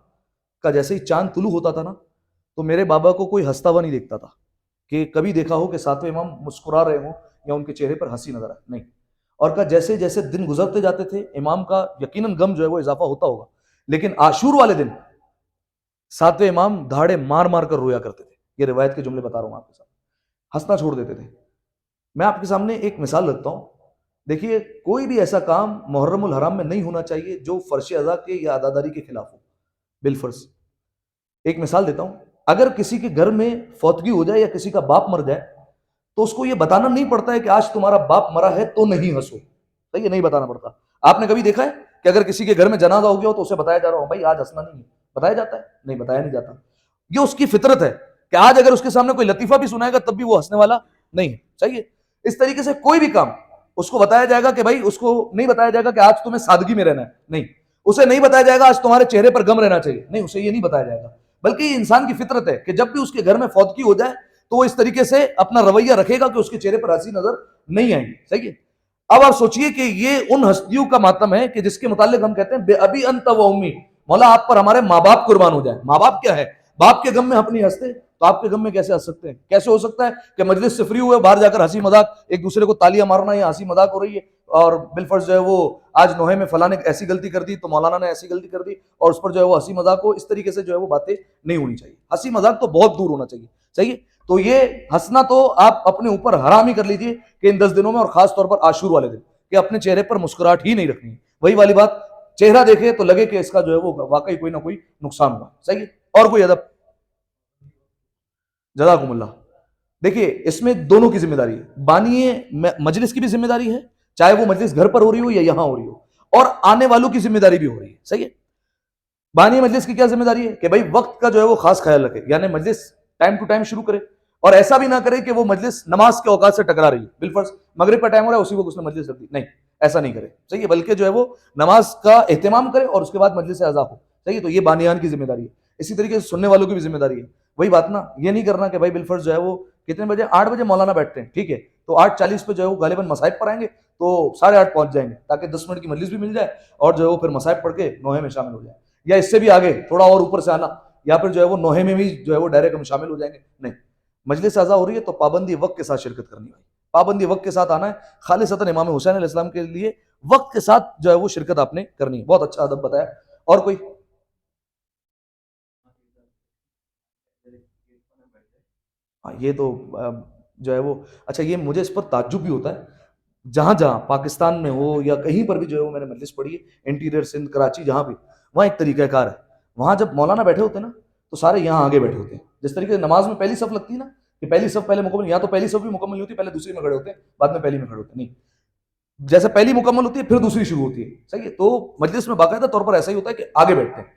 کا جیسے ہی چاند طلوع ہوتا تھا نا، تو میرے بابا کو کوئی ہنستا ہوا نہیں دیکھتا تھا کہ کبھی دیکھا ہو کہ ساتویں امام مسکرا رہے ہوں یا ان کے چہرے پر ہنسی نظر آئے. نہیں. اور کہ جیسے جیسے دن گزرتے جاتے تھے امام کا یقیناً غم جو ہے وہ اضافہ ہوتا ہوگا، لیکن عاشور والے دن ساتویں امام دھاڑے مار مار کر رویا کرتے تھے. یہ روایت کے جملے بتا رہا ہوں آپ کے ساتھ. ہنسنا چھوڑ دیتے تھے. میں آپ کے سامنے ایک مثال رکھتا ہوں. دیکھیے کوئی بھی ایسا کام محرم الحرام میں نہیں ہونا چاہیے جو فرش ادا کے یا عزاداری کے خلاف ہو بالفرض. ایک مثال دیتا ہوں. اگر کسی کے گھر میں فوتگی ہو جائے یا کسی کا باپ مر جائے تو اس کو یہ بتانا نہیں پڑتا ہے کہ آج تمہارا باپ مرا ہے تو نہیں ہنسو. صحیح ہے؟ نہیں بتانا پڑتا. آپ نے کبھی دیکھا ہے کہ اگر کسی کے گھر میں جنازہ ہو گیا ہو تو اسے بتایا جا رہا ہو بھائی آج ہنسنا نہیں ہے؟ بتایا جاتا ہے؟ نہیں بتایا نہیں جاتا. یہ اس کی فطرت ہے کہ آج اگر اس کے سامنے کوئی لطیفہ بھی سنائے گا تب بھی وہ ہنسنے والا نہیں ہے. صحیح ہے؟ اس طریقے سے کوئی بھی کام اس کو بتایا جائے گا کہ بھائی، اس کو نہیں بتایا جائے گا کہ آج تمہیں سادگی میں رہنا ہے. نہیں. اسے نہیں بتایا جائے گا آج تمہارے چہرے پر غم رہنا چاہیے. نہیں، اسے یہ نہیں بتایا جائے گا. بلکہ یہ انسان کی فطرت ہے کہ جب بھی اس کے گھر میں فوتگی ہو جائے تو وہ اس طریقے سے اپنا رویہ رکھے گا کہ اس کے چہرے پر ہنسی نظر نہیں آئیں گی. صحیح ہے؟ اب آپ سوچئے کہ یہ ان ہستیوں کا ماتم ہے کہ جس کے متعلق ہم کہتے ہیں بے ابی انت و امی، مولا آپ پر ہمارے ماں باپ قربان ہو جائیں. ماں باپ کیا ہے؟ باپ کے غم میں ہم نہیں ہنستے تو آپ کے غم میں کیسے ہنس سکتے ہیں؟ کیسے ہو سکتا ہے کہ مجلس سے فری ہوئے باہر جا کر ہنسی مذاق ایک دوسرے کو تالیاں مارنا یا ہنسی مذاق ہو رہی ہے، اور بالفرض جو ہے وہ آج نوحے میں فلاں نے ایسی غلطی کر دی تو مولانا نے ایسی غلطی کر دی اور اس پر جو ہے وہ ہنسی مذاق ہو، اس طریقے سے جو ہے وہ باتیں نہیں ہونی چاہیے. ہنسی مذاق تو بہت دور ہونا چاہیے. صحیح ہے؟ تو یہ ہنسنا تو آپ اپنے اوپر حرام ہی کر لیجئے کہ ان 10 دنوں میں، اور خاص طور پر عاشور والے دن، کہ اپنے چہرے پر مسکراہٹ ہی نہیں رکھنی ہے. وہی والی بات، چہرہ دیکھے تو لگے کہ اس کا جو ہے وہ واقعی کوئی نہ کوئی نقصان ہوا. صحیح ہے؟ اور کوئی ادب؟ جزاکم اللہ. دیکھیے اس میں دونوں کی ذمہ داری ہے. بانی مجلس کی بھی ذمہ داری ہے، چاہے وہ مجلس گھر پر ہو رہی ہو یا یہاں ہو رہی ہو، اور آنے والوں کی ذمہ داری بھی ہو رہی ہے. صحیح ہے؟ بانی مجلس کی کیا ذمہ داری ہے کہ بھائی وقت کا جو ہے وہ خاص خیال رکھے، یعنی مجلس ٹائم ٹو ٹائم شروع کرے، اور ایسا بھی نہ کرے کہ وہ مجلس نماز کے اوقات سے ٹکرا رہی ہے. بالفرض مغرب کا ٹائم ہو رہا ہے اسی وقت اس نے مجلس رکھ دی، نہیں، ایسا نہیں کرے. صحیح ہے؟ بلکہ جو ہے وہ نماز کا اہتمام کرے اور اس کے بعد مجلس سے آزاد ہو. صحیح ہے؟ تو یہ بانیان کی ذمہ داری ہے. اسی طریقے سے سننے والوں کی بھی ذمہ داری ہے. وہی بات نا، یہ نہیں کرنا کہ بھائی بالفرض جو ہے وہ کتنے بجے، 8 بجے مولانا بیٹھتے ہیں، ٹھیک ہے، تو 8:40 پہ جو ہے وہ غالباً مصائب پر آئیں گے تو 8:30 پہنچ جائیں گے تاکہ 10 منٹ کی مجلس بھی مل جائے اور جو ہے وہ پھر مصائب پڑھ کے نوحے میں شامل ہو جائیں. یا اس سے بھی آگے تھوڑا اور اوپر سے آنا، یا پھر جو ہے وہ نوحے میں بھی جو ہے وہ ڈائریکٹ ہم شامل ہو جائیں گے. نہیں، مجلس اعضاء ہو رہی ہے تو پابندی وقت کے ساتھ شرکت کرنی ہے. پابندی وقت کے ساتھ آنا ہے. خالصتاً امام حسین علیہ السلام کے لیے وقت کے ساتھ جو ہے وہ شرکت آپ نے کرنی ہے. بہت اچھا ادب بتایا. اور کوئی؟ یہ تو جو ہے وہ اچھا، یہ مجھے اس پر تعجب بھی ہوتا ہے، جہاں جہاں پاکستان میں ہو یا کہیں پر بھی جو ہے وہ میں نے مجلس پڑھی ہے، انٹیریئر سندھ، کراچی، جہاں بھی، وہاں ایک طریقہ کار ہے. وہاں جب مولانا بیٹھے ہوتے ہیں نا تو سارے یہاں آگے بیٹھے ہوتے ہیں. جس طریقے سے نماز میں پہلی صف لگتی ہے نا کہ پہلی صف پہلے مکمل، یا تو پہلی صف بھی مکمل نہیں ہوتی، پہلے دوسری میں کھڑے ہوتے ہیں، بعد میں پہلی میں کھڑے ہوتے ہیں. نہیں، جیسے پہلی مکمل ہوتی ہے پھر دوسری شروع ہوتی ہے. صحیح ہے؟ تو مجلس میں باقاعدہ طور پر ایسا ہی ہوتا ہے کہ آگے بیٹھتے ہیں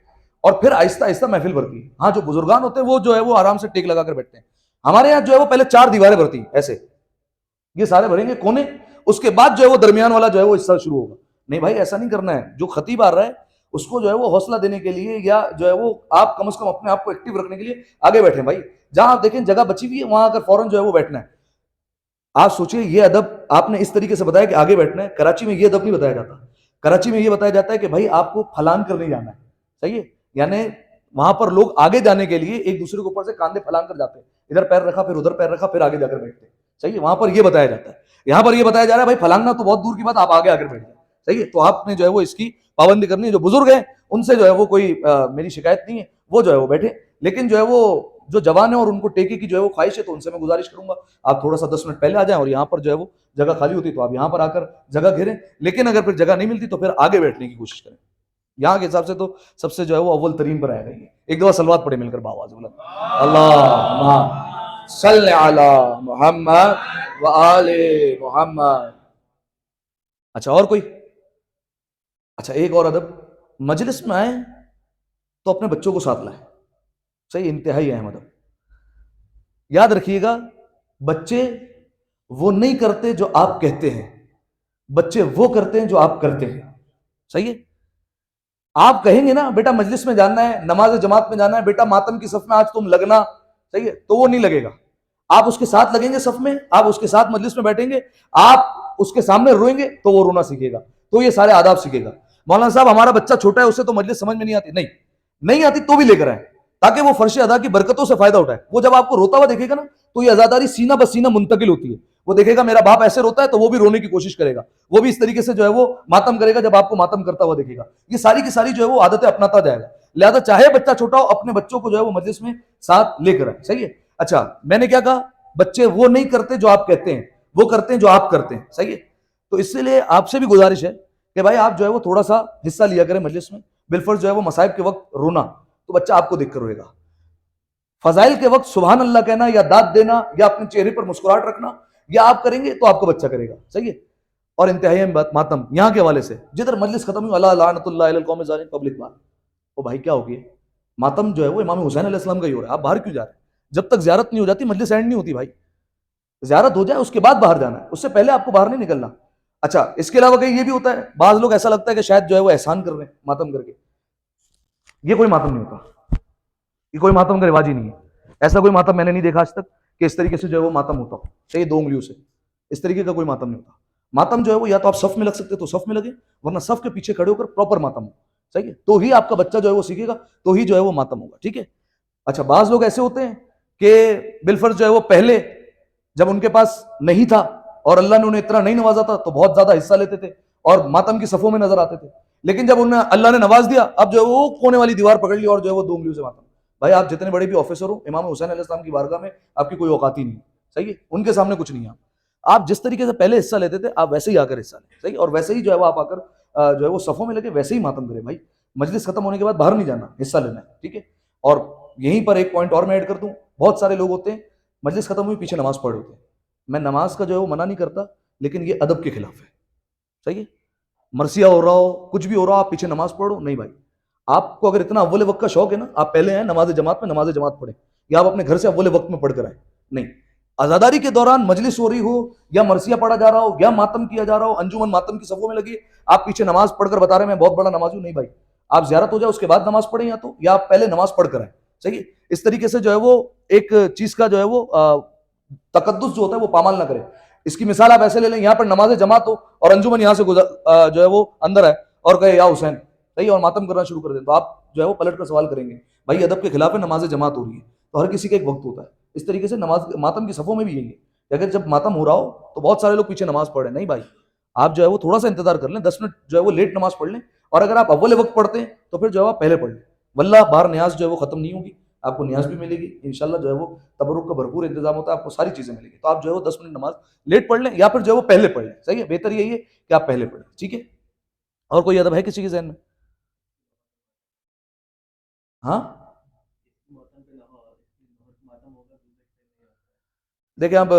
اور پھر آہستہ آہستہ محفل بھرتی ہے. ہاں جو بزرگان ہوتے ہیں وہ جو ہے وہ آرام سے ٹیک لگا کر بیٹھتے ہیں. ہمارے یہاں جو ہے وہ پہلے 4 دیواریں بھرتی ہیں ایسے، یہ سارے بھریں گے کونے، اس کے بعد جو ہے وہ درمیان والا جو ہے وہ حصہ شروع ہوگا. نہیں بھائی، ایسا نہیں کرنا ہے. جو خطیب آ رہا ہے اس کو جو ہے وہ حوصلہ دینے کے لیے، یا جو ہے وہ آپ کم از کم اپنے آپ کو ایکٹیو رکھنے کے لیے آگے بیٹھیں. بھائی جہاں آپ دیکھیں جگہ بچی ہوئی ہے وہاں اگر فوراً جو ہے وہ بیٹھنا ہے. آپ سوچئے یہ ادب آپ نے اس طریقے سے بتایا کہ آگے بیٹھنا ہے. کراچی میں یہ ادب نہیں بتایا جاتا. کراچی میں یہ بتایا جاتا ہے کہ بھائی آپ کو پھلان کر نہیں جانا ہے. صحیح ہے؟ یعنی وہاں پر لوگ آگے جانے کے لیے ایک دوسرے کے اوپر سے کاندھے پھلان کر جاتے ہیں، ادھر پیر رکھا پھر ادھر پیر رکھا پھر آگے جا کر بیٹھتے ہیں. صحیح ہے؟ وہاں پر یہ بتایا جاتا ہے. یہاں پر یہ بتایا جا رہا ہے بھائی پھلانگنا تو بہت دور کی بات، آپ آگے آ کر بیٹھ جائیں. صحیح ہے؟ تو آپ نے جو ہے وہ اس کی پابندی کرنی ہے. جو بزرگ ہیں ان سے جو ہے وہ کوئی میری شکایت نہیں ہے، وہ جو ہے وہ بیٹھے. لیکن جو ہے وہ جو جوان ہیں اور ان کو ٹیکے کی جو ہے وہ خواہش ہے تو ان سے میں گزارش کروں گا آپ تھوڑا سا 10 منٹ پہلے آ جائیں، اور یہاں پر جو ہے وہ جگہ خالی ہوتی تو آپ یہاں پر آ کر جگہ گھیریں. لیکن اگر پھر جگہ نہیں ملتی تو پھر آگے بیٹھنے کی کوشش کریں. یہاں کے حساب سے تو سب سے جو ہے وہ اول ترین پر آئے گا. ایک دفعہ سلوات پڑھے مل کر باواز بلند، اللہم صل علی محمد و آل محمد. اچھا اور کوئی؟ اچھا ایک اور ادب، مجلس میں آئیں تو اپنے بچوں کو ساتھ لائیں. صحیح، انتہائی اہم ادب. یاد رکھیے گا بچے وہ نہیں کرتے جو آپ کہتے ہیں، بچے وہ کرتے ہیں جو آپ کرتے ہیں. صحیح ہے؟ آپ کہیں گے نا بیٹا مجلس میں جانا ہے، نماز جماعت میں جانا ہے، بیٹا ماتم کی صف میں آج تم لگنا. صحیح ہے؟ تو وہ نہیں لگے گا. آپ اس کے ساتھ لگیں گے صف میں، آپ اس کے ساتھ مجلس میں بیٹھیں گے، آپ اس کے سامنے روئیں گے تو وہ رونا سیکھے گا. تو یہ سارے آداب سیکھے گا. مولانا صاحب ہمارا بچہ چھوٹا ہے اسے تو مجلس سمجھ میں نہیں آتی. نہیں آتی تو بھی لے کر آئیں تاکہ وہ فرش ادا کی برکتوں سے فائدہ اٹھائے. وہ جب آپ کو روتا ہوا دیکھے گا نا تو یہ عزاداری سینہ بسینہ منتقل ہوتی ہے. وہ دیکھے گا میرا باپ ایسے روتا ہے تو وہ بھی رونے کی کوشش کرے گا، وہ بھی اس طریقے سے جو ہے وہ ماتم کرے گا جب آپ کو ماتم کرتا ہوا دیکھے گا. یہ ساری کی ساری جو ہے وہ عادتیں اپناتا جائے گا. لہذا چاہے بچہ چھوٹا ہو اپنے بچوں کو جو ہے وہ مجلس میں ساتھ لے کر آئے. صحیح ہے؟ اچھا میں نے کیا کہا؟ بچے وہ نہیں کرتے جو آپ کہتے ہیں، وہ کرتے ہیں جو آپ کرتے ہیں. صحیح ہے؟ تو اس لیے آپ سے بھی گزارش ہے کہ بھائی آپ جو ہے وہ تھوڑا سا حصہ لیا کریں مجلس میں. بالفرض جو ہے وہ مصائب کے وقت رونا تو بچہ آپ کو دیکھ کر روئے گا. فضائل کے وقت سبحان اللہ کہنا یا داد دینا یا اپنے چہرے پر مسکراہٹ رکھنا یا آپ کریں گے تو آپ کو بچہ کرے گا. صحیح ہے؟ اور انتہائی بات ماتم یہاں کے حوالے سے، جدھر مجلس ختم ہوئی اللہ لعنت اللہ علی القوم الظالمین، پبلک بات. او بھائی کیا ہو گیا؟ ماتم جو ہے وہ امام حسین علیہ السلام کا ہی ہو رہا ہے. آپ باہر کیوں جا رہے ہیں؟ جب تک زیارت نہیں ہو جاتی مجلس اینڈ نہیں ہوتی. بھائی زیارت ہو جائے اس کے بعد باہر جانا ہے، اس سے پہلے آپ کو باہر نہیں نکلنا. اچھا اس کے علاوہ کہیں یہ بھی ہوتا ہے، بعض لوگ ایسا لگتا ہے کہ شاید جو ہے وہ احسان کر رہے ہیں ماتم کر کے. یہ کوئی ماتم نہیں ہوتا، یہ کوئی ماتم کا رواج ہی نہیں ہے. ایسا کوئی ماتم میں نے نہیں دیکھا آج تک کہ اس طریقے سے جو ہے وہ ماتم ہوتا ہو. صحیح 2 انگلیوں سے اس طریقے کا کوئی ماتم نہیں ہوتا. ماتم جو ہے وہ یا تو آپ صف میں لگ سکتے تو صف میں لگے، ورنہ صف کے پیچھے کھڑے ہو کر پراپر ماتم ہو. صحیح ہے؟ تو ہی آپ کا بچہ جو ہے وہ سیکھے گا، تو ہی جو ہے وہ ماتم ہوگا. ٹھیک ہے؟ اچھا بعض لوگ ایسے ہوتے ہیں کہ بالفرض جو ہے وہ پہلے جب ان کے پاس نہیں تھا اور اللہ نے انہیں اتنا نہیں نوازا تھا تو بہت زیادہ حصہ لیتے تھے اور ماتم کی صفوں میں نظر آتے تھے، لیکن جب انہیں اللہ نے نواز دیا اب جو ہے وہ کونے والی دیوار پکڑ لی اور جو ہے وہ دو انگلیوں سے ماتم. بھائی آپ جتنے بڑے بھی آفیسر ہو، امام حسین علیہ السلام کی بارگاہ میں آپ کی کوئی اوقات ہی نہیں ہے، صحیح ہے، ان کے سامنے کچھ نہیں ہے. آپ جس طریقے سے پہلے حصہ لیتے تھے آپ ویسے ہی آ کر حصہ لیں، صحیح، اور ویسے ہی جو ہے وہ آپ آ کر جو ہے وہ صفوں میں لگے ویسے ہی ماتم کرے. بھائی مجلس ختم ہونے کے بعد باہر نہیں جانا، حصہ لینا ہے، ٹھیک ہے. اور یہیں پر ایک پوائنٹ اور میں ایڈ کر دوں، بہت سارے لوگ ہوتے ہیں مجلس ختم ہوئی پیچھے نماز پڑھ ہوتے ہیں. میں نماز کا جو ہے وہ منع نہیں کرتا، لیکن یہ ادب کے خلاف ہے، صحیح ہے. مرثیہ ہو رہا ہو، کچھ بھی ہو رہا ہو، آپ پیچھے نماز پڑھو نہیں بھائی. آپ کو اگر اتنا اول وقت کا شوق ہے نا، آپ پہلے ہیں نماز جماعت میں نماز جماعت پڑھیں، یا آپ اپنے گھر سے اول وقت میں پڑھ کر آئیں. نہیں، عزاداری کے دوران مجلس ہو رہی ہو یا مرثیہ پڑھا جا رہا ہو یا ماتم کیا جا رہا ہو، انجمن ماتم کی صفوں میں لگی، آپ پیچھے نماز پڑھ کر بتا رہے ہیں میں بہت بڑا نمازی ہوں، نہیں بھائی. آپ زیارت ہو جائے اس کے بعد نماز پڑھیں، یا آپ پہلے نماز پڑھ کر آئیں، صحیح ہے. اس طریقے سے جو ہے وہ ایک چیز کا جو ہے وہ تقدس جو ہوتا ہے وہ پامال نہ کرے. اس کی مثال آپ ایسے لے لیں، یہاں پر نماز جماعت ہو اور انجمن یہاں سے جو ہے وہ اندر ہے اور کہے یا حسین، صحیح، اور ماتم کرنا شروع کر دیں، تو آپ جو ہے وہ پلٹ کر سوال کریں گے بھائی ادب کے خلاف ہے، نماز جماعت ہو رہی ہے. تو ہر کسی کا ایک وقت ہوتا ہے. اس طریقے سے نماز ماتم کی صفوں میں بھی یہی ہے کہ اگر جب ماتم ہو رہا ہو تو بہت سارے لوگ پیچھے نماز پڑھ رہے ہیں، نہیں بھائی آپ جو ہے وہ تھوڑا سا انتظار کر لیں، 10 منٹ جو ہے وہ لیٹ نماز پڑھ لیں، اور اگر آپ اول وقت پڑھتے ہیں تو پھر جو ہے آپ پہلے پڑھ لیں. واللہ باہر نیاز جو ہے وہ ختم نہیں ہوگی، آپ کو نیاز بھی ملے گی انشاءاللہ، جو ہے وہ تبرک کا بھرپور انتظام ہوتا ہے، آپ کو ساری چیزیں ملیں گی. تو آپ جو ہے وہ 10 منٹ نماز لیٹ پڑھ لیں یا پھر جو ہے وہ پہلے پڑھ لیں، صحیح ہے. بہتر یہی ہے کہ آپ پہلے پڑھ لیں، ٹھیک ہے. اور کوئی ادب ہے کسی کے ذہن میں؟ ہاں دیکھیں اب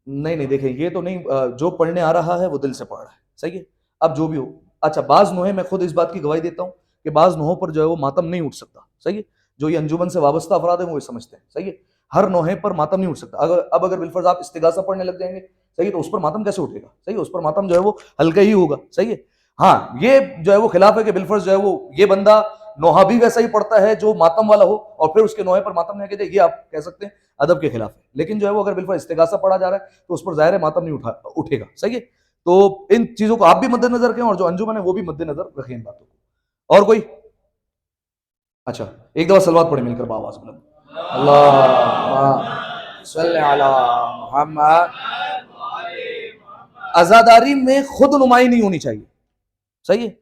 نہیں دیکھیں یہ تو نہیں، جو پڑھنے آ رہا ہے وہ دل سے پڑھ رہا ہے، صحیح ہے. اب جو بھی ہو، اچھا بعض نوحے میں خود اس بات کی گواہی دیتا ہوں کہ بعض نوحوں پر جو ہے وہ ماتم نہیں اٹھ سکتا، صحیح ہے. جو یہ انجمن سے وابستہ افراد ہیں وہ یہ سمجھتے ہیں، صحیح ہے. ہر نوحے پر ماتم نہیں اٹھ سکتا. اگر بالفرض آپ استغاثہ پڑھنے لگ جائیں گے، صحیح ہے، تو اس پر ماتم کیسے اٹھے گا؟ صحیح ہے، اس پر ماتم جو ہے وہ ہلکا ہی ہوگا، صحیح ہے. ہاں یہ جو ہے وہ خلاف ہے کہ بالفرض جو ہے وہ یہ بندہ نوحہ بھی ویسا ہی پڑھتا ہے جو ماتم والا ہو اور پھر اس کے نوحے پر ماتم نہیں کہتے، یہ آپ کہہ سکتے ہیں ادب کے خلاف ہے. لیکن جو ہے وہ اگر بالفرض استغاثہ پڑھا جا رہا ہے تو اس پر ظاہر ہے ماتم نہیں اٹھے گا، صحیح ہے. تو ان چیزوں کو آپ بھی مد نظر رکھیں اور جو انجمن ہے وہ بھی مد نظر رکھیں ان باتوں کو. اور کوئی؟ اچھا ایک دفعہ سلوات پڑھیں مل کر بآواز بلند. اللہ صلی علی محمد. عزاداری میں خود نمائی نہیں ہونی چاہیے، صحیح ہے.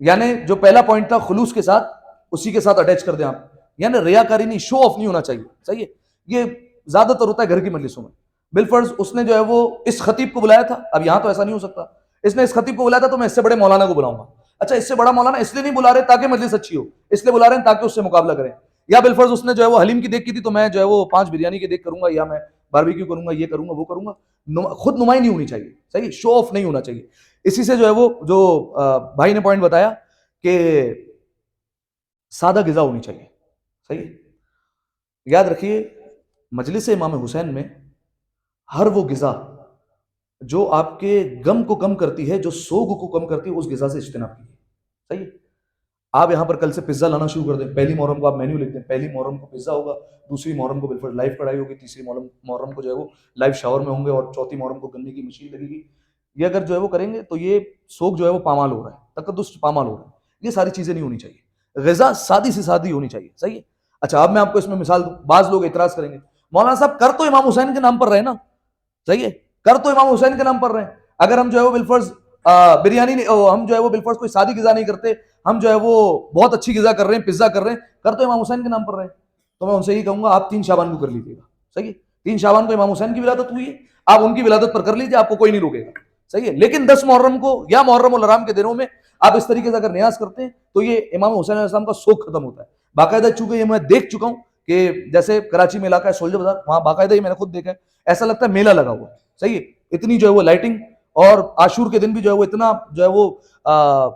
یعنی جو پہلا پوائنٹ تھا خلوص کے ساتھ، اسی کے ساتھ اٹیچ کر دیں آپ. یعنی ریاکاری نہیں، شو آف نہیں ہونا چاہیے، صحیح ہے. یہ زیادہ تر ہوتا ہے گھر کی مجلسوں میں. بالفرض اس نے جو ہے وہ اس خطیب کو بلایا تھا، اب یہاں تو ایسا نہیں ہو سکتا، اس نے اس خطیب کو بلایا تھا تو میں اس سے بڑے مولانا کو بلاؤں گا. اچھا اس سے بڑا مولانا اس لیے نہیں بلا رہے تاکہ مجلس اچھی ہو، اس لیے بلا رہے ہیں تاکہ اس سے مقابلہ کریں. یا بالفرض اس نے جو ہے وہ حلیم کی دیکھ کی تھی تو میں جو ہے وہ 5 بریانی کی دیکھ کروں گا، یا میں باربیکیو کروں گا، یہ کروں گا وہ کروں گا. خود نمائی نہیں ہونی چاہیے، صحیح، شو آف نہیں ہونا چاہیے. اسی سے جو ہے وہ جو بھائی نے پوائنٹ بتایا کہ سادہ غذا ہونی چاہیے، صحیح. یاد رکھیے مجلس امام حسین میں ہر وہ غذا جو آپ کے غم کو کم کرتی ہے، جو سوگ کو کم کرتی ہے، اس غذا سے اجتناب کیجیے، صحیح. آپ یہاں پر کل سے پزا لانا شروع کر دیں، پہلی محرم کو آپ مینیو لکھ دیں، پہلی محرم کو پزا ہوگا، دوسری محرم کو بالفرض لائیو کڑھائی ہوگی، تیسری محرم کو جو ہے وہ لائیو شاور میں ہوں گے، اور چوتھی محرم کو گنے کی مشین لگے گی. یہ اگر جو ہے وہ کریں گے تو یہ سوگ جو ہے وہ پامال ہو رہا ہے، تقدس پامال ہو رہا ہے. یہ ساری چیزیں نہیں ہونی چاہیے. غذا سادی سے سادی ہونی چاہیے، صحیح ہے. اچھا اب میں آپ کو اس میں مثال دوں. بعض لوگ اعتراض کریں گے مولانا صاحب کر تو امام حسین کے نام پر رہے نا، صحیح ہے، کر تو امام حسین کے نام پر رہے ہیں. اگر ہم جو ہے وہ بالفرض بریانی نہیں، ہم جو ہے وہ بالفرض کوئی سادی غذا نہیں کرتے، ہم جو ہے وہ بہت اچھی غذا کر رہے ہیں، پزا کر رہے ہیں، کر تو امام حسین کے نام پر رہے ہیں. تو میں ان سے یہی کہوں گا آپ 3 شعبان کو کر لیجیے گا، صحیح ہے. 3 شعبان کو امام حسین کی ولادت ہوئی ہے، آپ ان کی ولادت پر کر لیجیے، آپ کو کوئی نہیں روکے گا، صحیح ہے. لیکن 10 محرم کو یا محرم الحرام کے دنوں میں آپ اس طریقے سے اگر نیاز کرتے ہیں تو یہ امام حسین علیہ السلام کا سوگ ختم ہوتا ہے. باقاعدہ چونکہ یہ میں دیکھ چکا ہوں کہ جیسے کراچی میں علاقہ ہے سولجر بازار، وہاں باقاعدہ ہی میں نے خود دیکھا ہے، ایسا لگتا ہے میلہ لگا ہوا ہے، صحیح ہے. اتنی جو ہے وہ لائٹنگ، اور عاشور کے دن بھی جو ہے وہ اتنا جو ہے وہ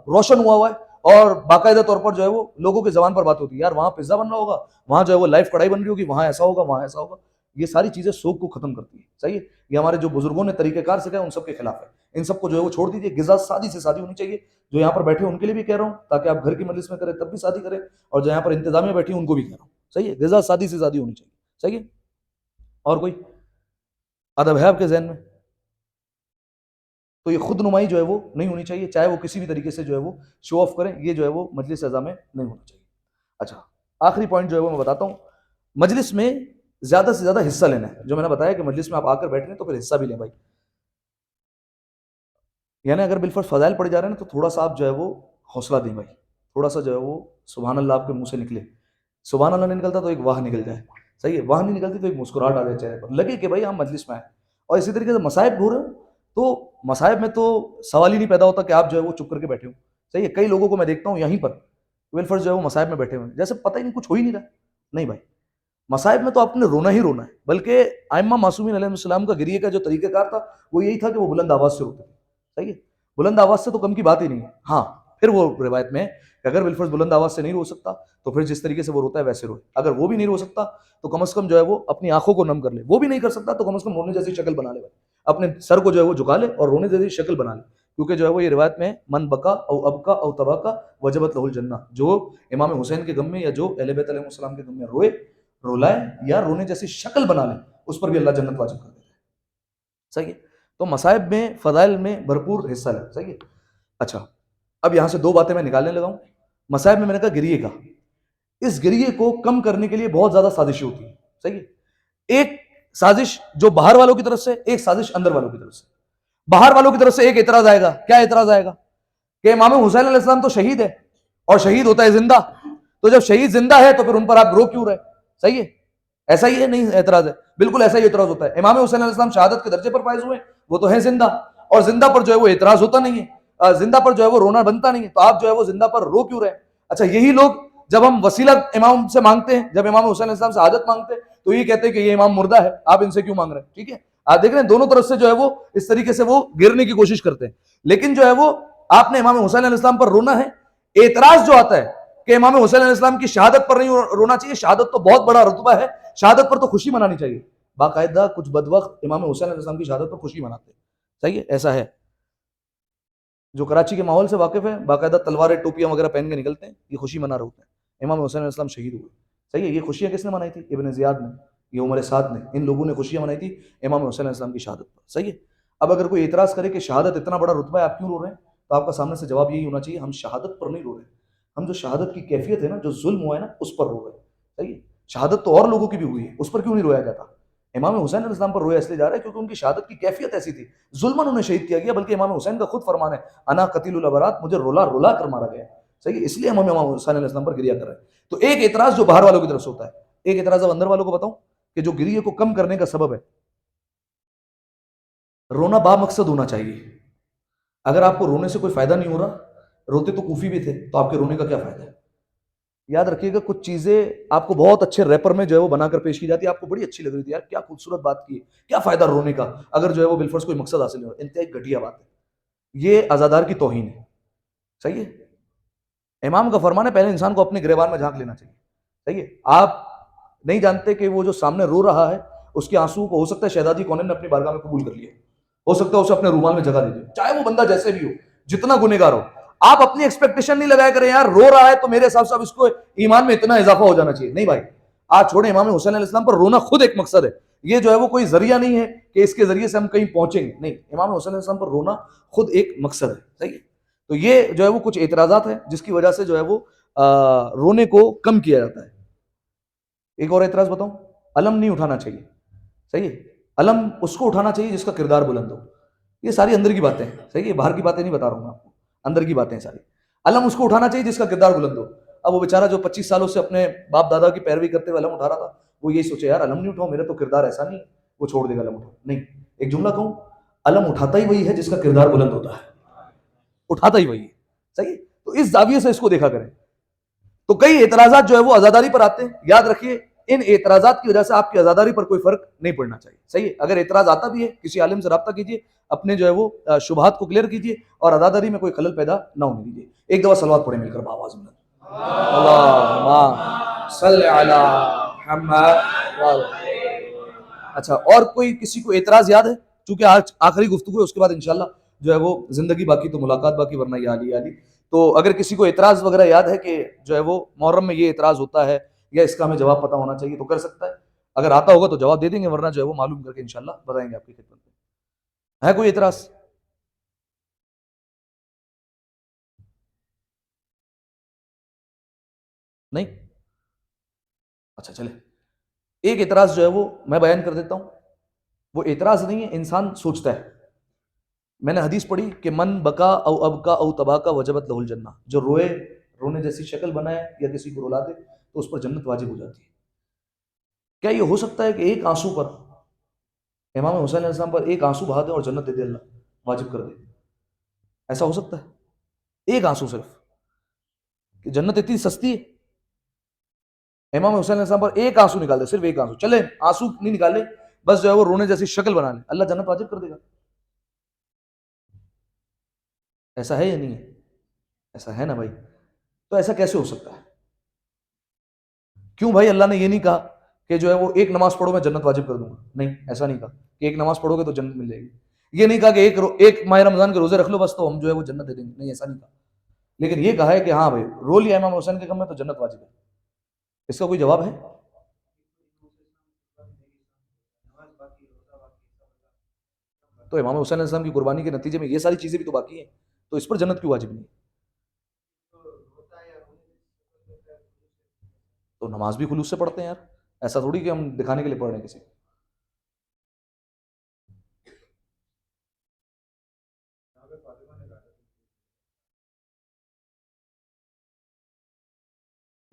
روشن ہوا ہوا ہے، اور باقاعدہ طور پر جو ہے وہ لوگوں کی زبان پر بات ہوتی ہے، یار وہاں پزا بن رہا ہوگا، وہاں جو ہے وہ لائف کڑھائی بن رہی ہوگی، وہاں ایسا ہوگا، وہاں ایسا ہوگا. یہ ساری چیزیں سوگ کو ختم کرتی ہیں، صحیح ہے. یہ ہمارے جو بزرگوں نے طریقہ کار سکھایا ان سب کے خلاف ہے. ان سب کو جو ہے وہ چھوڑ دیجیے. غذا سادی سے سادی ہونی چاہیے. جو یہاں پر بیٹھے ان کے لیے بھی کہہ رہا ہوں تاکہ آپ گھر کی مجلس میں کریں تب بھی شادی کریں، اور جو یہاں پر انتظامیہ بیٹھی ان کو بھی کہہ رہا ہوں، صحیح ہے. غذا سادی سے سادی ہونی چاہیے، صحیح ہے. اور کوئی ادب ہے آپ کے ذہن میں؟ تو یہ خود نمائی جو ہے وہ نہیں ہونی چاہیے، چاہے وہ کسی بھی طریقے سے جو ہے وہ شو آف کریں، یہ جو ہے وہ مجلس اعضاء میں نہیں ہونا چاہیے. اچھا آخری پوائنٹ جو ہے وہ میں بتاتا ہوں، مجلس میں زیادہ سے زیادہ حصہ لینا ہے. جو میں نے بتایا کہ مجلس میں آپ آ کر بیٹھ رہے ہیں تو پھر حصہ بھی لیں بھائی. یعنی اگر بالفرض فضائل پڑے جا رہے ہیں نا تو تھوڑا سا آپ جو ہے وہ حوصلہ دیں بھائی، تھوڑا سا جو ہے وہ سبحان اللہ آپ کے منہ سے نکلے. سبحان اللہ نہیں نکلتا تو ایک واہ نکل جائے، صحیح ہے، واہ نہیں نکلتی تو ایک مسکراہٹ آ جائے چہرے پر، لگے کہ بھائی ہم مجلس میں آئے. اور اسی طریقے سے مصائب ہو رہے ہوں تو مصائب میں تو سوال ہی نہیں پیدا ہوتا کہ آپ جو ہے وہ چپ کر کے بیٹھے ہوں. صحیح ہے، کئی لوگوں کو میں دیکھتا ہوں یہیں پر بالفرض جو ہے وہ مصائب میں بیٹھے ہوئے ہیں، جیسے پتہ ہی نہیں کچھ ہو ہی نہیں رہا. نہیں بھائی، مصائب میں تو آپ نے رونا ہی رونا ہے. بلکہ ائمہ معصومین علیہ السلام کا گریے کا جو طریقہ کار تھا وہ یہی تھا کہ وہ بلند آواز سے روتے تھے. صحیح ہے، بلند آواز سے تو کم کی بات ہی نہیں ہے. ہاں پھر وہ روایت میں ہے کہ اگر بالفرض بلند آواز سے نہیں رو سکتا تو پھر جس طریقے سے وہ روتا ہے ویسے روئے. اگر وہ بھی نہیں رو سکتا تو کم از کم جو ہے وہ اپنی آنکھوں کو نم کر لے. وہ بھی نہیں کر سکتا تو کم از کم رونے جیسی شکل بنا لے بھائی، اپنے سر کو جو ہے وہ جھکا لے اور رونے جیسی شکل بنا لے. کیونکہ جو ہے وہ یہ روایت میں من بکا او ابکا او تباکا وجبت لہ الجنہ، جو امام حسین کے غم میں یا جو اہل بیت علیہ السلام کے غم میں روئے، رولائے یا رونے جیسی شکل بنا لے، اس پر بھی اللہ جنت واجب کر دیتا ہے. صحیح ہے، تو مصائب میں فضائل میں بھرپور حصہ لے. صحیح ہے. اچھا، اب یہاں سے دو باتیں میں نکالنے لگا ہوں. مصائب میں نے کہا گریے کا، اس گریے کو کم کرنے کے لیے بہت زیادہ سازشیں ہوتی ہیں. صحیح ہے، ایک سازش جو باہر والوں کی طرف سے، ایک سازش اندر والوں کی طرف سے. باہر والوں کی طرف سے ایک اعتراض آئے گا. کیا اعتراض آئے گا؟ کہ امام حسین علیہ السلام تو شہید ہے اور شہید ہوتا ہے زندہ، تو جب شہید زندہ ہے تو پھر ان پر آپ رو کیوں رہے؟ صحیح ہے، ایسا ہی ہے. نہیں اعتراض ہے، بالکل ایسا ہی اعتراض ہوتا ہے. امام حسین علیہ السلام شہادت کے درجے پر فائز ہوئے، وہ تو ہیں زندہ، اور زندہ پر جو ہے وہ اعتراض ہوتا نہیں ہے، زندہ پر جو ہے وہ رونا بنتا نہیں ہے، تو آپ جو ہے وہ زندہ پر رو کیوں رہے؟ اچھا، یہی لوگ جب ہم وسیلہ امام سے مانگتے ہیں، جب امام حسین علیہ السلام سے شہادت مانگتے ہیں تو یہ کہتے ہیں کہ یہ امام مردہ ہے، آپ ان سے کیوں مانگ رہے ہیں؟ ٹھیک ہے، آپ دیکھ رہے ہیں دونوں طرف سے جو ہے وہ اس طریقے سے وہ گرنے کی کوشش کرتے ہیں. لیکن جو ہے وہ آپ نے امام حسین علیہ السلام پر رونا ہے. اعتراض جو آتا ہے کہ امام حسین علیہ السلام کی شہادت پر نہیں رونا چاہیے، شہادت تو بہت بڑا رتبہ ہے، شہادت پر تو خوشی منانی چاہیے. باقاعدہ کچھ بدوقت امام حسین علیہ السلام کی شہادت پر خوشی مناتے ہیں. صحیح ہے، ایسا ہے. جو کراچی کے ماحول سے واقف ہے باقاعدہ تلواریں ٹوپیاں وغیرہ پہن کے نکلتے ہیں، یہ خوشی منا رہے ہوتے ہیں امام حسین علیہ السلام شہید ہوئے. صحیح ہے، یہ خوشیاں کس نے منائی تھی؟ ابن زیاد نے، یہ عمر سعد نے، ان لوگوں نے خوشیاں منائی تھی امام حسین علیہ السلام کی شہادت پر. صحیح ہے. اب اگر کوئی اعتراض کرے کہ شہادت اتنا بڑا رتبہ ہے آپ کیوں رو رہے ہیں، تو آپ کا سامنے سے جواب یہی ہونا چاہیے ہم شہادت پر نہیں رو رہے، ہم جو شہادت کی کیفیت ہے نا، جو ظلم ہوا ہے نا، اس پر رو رہے ہیں. صحیح ہے، شہادت تو اور لوگوں کی بھی ہوئی ہے، اس پر کیوں نہیں رویا جاتا؟ امام حسین علیہ السلام پر رویا اس لیے جا رہا ہے کیونکہ ان کی شہادت کی کیفیت ایسی تھی، ظلمن انہیں شہید کیا گیا. بلکہ امام حسین کا خود فرمان ہے انا قتیل الابرات، مجھے رولا رولا کر مارا گیا. صحیح ہے، اس لیے ہم امام حسین علیہ السلام پر گریا کر رہے ہیں. تو ایک اعتراض جو باہر والوں کی طرف سے ہوتا ہے، ایک اعتراض اب اندر والوں کو بتاؤں کہ جو گریے کو کم کرنے کا سبب ہے، رونا با مقصد ہونا چاہیے. اگر آپ کو رونے سے کوئی فائدہ نہیں ہو رہا، روتے تو کوفی بھی تھے، تو آپ کے رونے کا کیا فائدہ ہے؟ یاد رکھیے گا کچھ چیزیں آپ کو بہت اچھے ریپر میں جو ہے وہ بنا کر پیش کی جاتی ہے، آپ کو بڑی اچھی لگ رہی تھی، یار کیا خوبصورت بات کی ہے، کیا فائدہ رونے کا اگر جو ہے وہ بالفرض کوئی مقصد حاصل نہیں ہو. انتہائی گھٹیا بات ہے، یہ عزادار کی توہین ہے. صحیح ہے، امام کا فرمان ہے پہلے انسان کو اپنے گریبان میں جھانک لینا چاہیے. صحیح ہے، آپ نہیں جانتے کہ وہ جو سامنے رو رہا ہے اس کے آنسو کو ہو سکتا ہے شہزادی کونین نے اپنی بارگاہ میں قبول کر لیا، ہو سکتا ہے اسے اپنے رومال میں جگہ دے دے، چاہے وہ بندہ جیسے بھی ہو، جتنا گنہگار ہو. آپ اپنی ایکسپیکٹیشن نہیں لگایا کریں یار رو رہا ہے تو میرے حساب سے اب اس کو ایمان میں اتنا اضافہ ہو جانا چاہیے. نہیں بھائی، آج چھوڑیں، امام حسین علیہ السلام پر رونا خود ایک مقصد ہے. یہ جو ہے وہ کوئی ذریعہ نہیں ہے کہ اس کے ذریعے سے ہم کہیں پہنچیں گے، نہیں، امام حسین علیہ السلام پر رونا خود ایک مقصد ہے. صحیح ہے، تو یہ جو ہے وہ کچھ اعتراضات ہیں جس کی وجہ سے جو ہے وہ رونے کو کم کیا جاتا ہے. ایک اور اعتراض بتاؤں، علم نہیں اٹھانا چاہیے. صحیح ہے، علم اس کو اٹھانا چاہیے جس کا کردار بلند ہو. یہ ساری اندر کی باتیں ہیں. صحیح ہے، باہر کی باتیں نہیں بتا رہا ہوں میں آپ کو، اندر کی باتیں ہیں ساری. علم اس کو اٹھانا چاہیے جس کا کردار بلند ہو. اب وہ بیچارہ جو 25 سالوں سے اپنے باپ دادا کی پیروی کرتے ہوئے علم اٹھا رہا تھا، وہ یہی سوچے یار علم نہیں اٹھاؤں، میرا تو کردار ایسا نہیں ہے، وہ چھوڑ دے گا علم اٹھاؤ. نہیں، ایک جملہ کہوں، علم اٹھاتا ہی وہی ہے جس کا کردار بلند ہوتا ہے، اٹھاتا ہی وہی ہے. صحیح ہے، تو اس زاویے سے اس کو دیکھا کریں. تو کئی اعتراضات جو ہے وہ عزاداری پر آتے ہیں، یاد رکھیے ان اعتراضات کی وجہ سے آپ کی عزاداری پر کوئی فرق نہیں پڑنا چاہیے. صحیح ہے، اگر اعتراض آتا بھی ہے کسی عالم سے رابطہ کیجیے، اپنے جو ہے وہ شبہات کو کلیئر کیجیے اور عزاداری میں کوئی خلل پیدا نہ ہونے دیجیے. ایک دفعہ صلوات پڑھیں مل کر بآواز میں، اللہم صلی علی محمد. اچھا، اور کوئی کسی کو اعتراض یاد ہے؟ چونکہ آج آخری گفتگو ہے، اس کے بعد انشاءاللہ جو ہے وہ زندگی باقی تو ملاقات باقی، ورنہ یہ عالی عالی. تو اگر کسی کو اعتراض وغیرہ یاد ہے کہ جو ہے وہ محرم میں یہ اعتراض ہوتا ہے یا اس کا ہمیں جواب پتہ ہونا چاہیے تو کر سکتا ہے. اگر آتا ہوگا تو جواب دے دیں گے، ورنہ جو ہے وہ معلوم کر کے انشاءاللہ بتائیں گے آپ کی خدمت میں. ہے کوئی اعتراض؟ نہیں؟ اچھا چلے، ایک اعتراض جو ہے وہ میں بیان کر دیتا ہوں. وہ اعتراض نہیں ہے، انسان سوچتا ہے. میں نے حدیث پڑھی کہ من بکا او ابکا او تباکا وجبت لہ الجنہ، جو روئے، رونے جیسی شکل بنائے یا کسی کو رلا دے تو اس پر جنت واجب ہو جاتی ہے. کیا یہ ہو سکتا ہے کہ ایک آنسو پر، امام حسین علیہ السلام پر ایک آنسو بہا دے اور جنت دے دے اللہ، واجب کر دے؟ ایسا ہو سکتا ہے؟ ایک آنسو صرف، کہ جنت اتنی سستی ہے. امام حسین علیہ السلام پر ایک آنسو نکال دے، صرف ایک آنسو، چلے آنسو نہیں نکالے، بس جو ہے وہ رونے جیسی شکل بنا لے، اللہ جنت واجب کر دے گا. ایسا ہے یا نہیں ہے؟ ایسا ہے نا بھائی. تو ایسا کیسے ہو سکتا ہے؟ کیوں بھائی اللہ نے یہ نہیں کہا کہ جو ہے وہ ایک نماز پڑھو میں جنت واجب کر دوں گا؟ نہیں، ایسا نہیں کہا کہ ایک نماز پڑھو گے تو جنت مل جائے گی. یہ نہیں کہا کہ ایک ماہ رمضان کے روزے رکھ لو بس تو ہم جو ہے وہ جنت دے دیں گے. نہیں، ایسا نہیں کہا. لیکن یہ کہا ہے کہ ہاں بھائی رو لیا امام حسین کے غم میں تو جنت واجب ہے. اس کا کوئی جواب ہے؟ تو امام حسین علیہ السلام کی قربانی کے نتیجے میں یہ ساری چیزیں بھی تو باقی ہیں، تو اس پر جنت کیوں واجب نہیں؟ تو نماز بھی خلوص سے پڑھتے ہیں یار، ایسا تھوڑی کہ ہم دکھانے کے لیے پڑھ رہے ہیں کسی کو.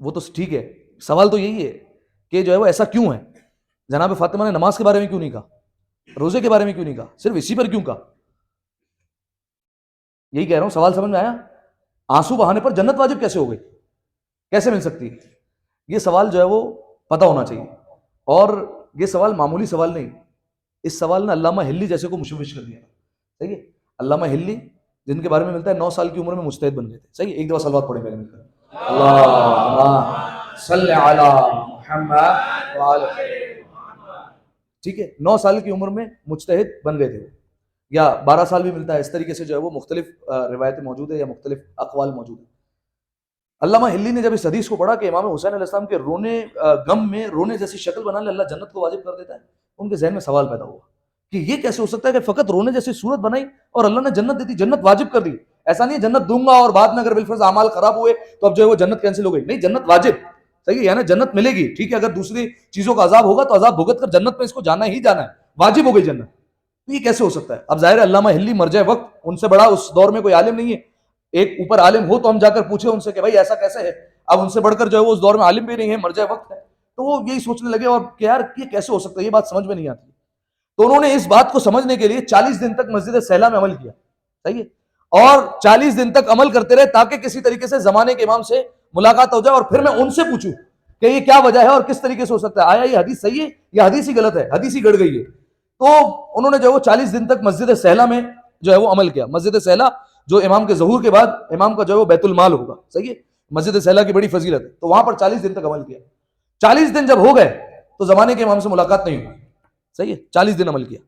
وہ تو ٹھیک ہے، سوال تو یہی ہے کہ جو ہے وہ ایسا کیوں ہے؟ جناب فاطمہ نے نماز کے بارے میں کیوں نہیں کہا؟ روزے کے بارے میں کیوں نہیں کہا؟ صرف اسی پر کیوں کہا؟ یہی کہہ رہا ہوں، سوال سمجھ میں آیا؟ آنسو بہانے پر جنت واجب کیسے ہو گئی؟ کیسے مل سکتی ہے؟ یہ سوال جو ہے وہ پتہ ہونا چاہیے. اور یہ سوال معمولی سوال نہیں، اس سوال نے علامہ ہلی جیسے کو مشوش کر دیا. صحیح ہے؟ علامہ ہلی جن کے بارے میں ملتا ہے 9 سال کی عمر میں مجتہد بن گئے تھے. صحیح ہے؟ ایک دفعہ صلوات پڑھیں پہلے مل کر، اللہم صلی علی محمد وعلی. ٹھیک ہے، 9 سال کی عمر میں مجتہد بن گئے تھے، یا 12 سال بھی ملتا ہے. اس طریقے سے جو ہے وہ مختلف روایتیں موجود ہیں یا مختلف اقوال موجود ہیں. علامہ ہلی نے جب اس حدیث کو پڑھا کہ امام حسین علیہ السلام کے رونے غم میں رونے جیسی شکل بنا لے اللہ جنت کو واجب کر دیتا ہے، ان کے ذہن میں سوال پیدا ہوا کہ یہ کیسے ہو سکتا ہے کہ فقط رونے جیسی صورت بنائی اور اللہ نے جنت دی، جنت واجب کر دی. ایسا نہیں جنت دوں گا اور بعد میں اگر بالفرض اعمال خراب ہوئے تو اب جو ہے وہ جنت کینسل ہو گئی. نہیں، جنت واجب. صحیح ہے؟ یعنی جنت ملے گی. ٹھیک ہے، اگر دوسری چیزوں کا عذاب ہوگا تو عذاب بھگت کر جنت میں اس کو جانا ہی جانا ہے، واجب ہو گئی جنت. تو یہ کیسے ہو سکتا ہے؟ اب ظاہر ہے علامہ ہلی مرجع وقت، ان سے بڑا اس دور میں کوئی عالم نہیں ہے. ایک اوپر عالم ہو تو ہم جا کر پوچھیں ان سے کہ بھائی ایسا کیسے ہے. اب ان سے بڑھ کر جو ہے وہ اس دور میں عالم بھی نہیں ہے، مرجع وقت ہے. تو وہ یہی سوچنے لگے اور کہ یار یہ کیسے ہو سکتا ہے، یہ بات سمجھ میں نہیں آتی. تو انہوں نے اس بات کو سمجھنے کے لیے 40 دن تک مسجد سیلا میں عمل کیا. صحیح ہے؟ اور 40 دن تک عمل کرتے رہے تاکہ کسی طریقے سے زمانے کے امام سے ملاقات ہو جائے اور پھر میں ان سے پوچھوں کہ یہ کیا وجہ ہے اور کس طریقے سے ہو سکتا ہے، آیا یہ حدیث صحیح ہے یا حدیث ہی غلط ہے، حدیث ہی گڑ گئی ہے. تو انہوں نے جو وہ 40 دن تک مسجد سیلا میں جو ہے وہ عمل کیا. مسجد سیلا جو امام کے ظہور کے بعد امام کا جو ہے وہ بیت المال ہوگا. صحیح ہے؟ مسجد سیلا کی بڑی فضیلت ہے. تو وہاں پر 40 دن تک عمل کیا. 40 دن جب ہو گئے تو زمانے کے امام سے ملاقات نہیں ہوئی. صحیح ہے؟ 40 دن عمل کیا.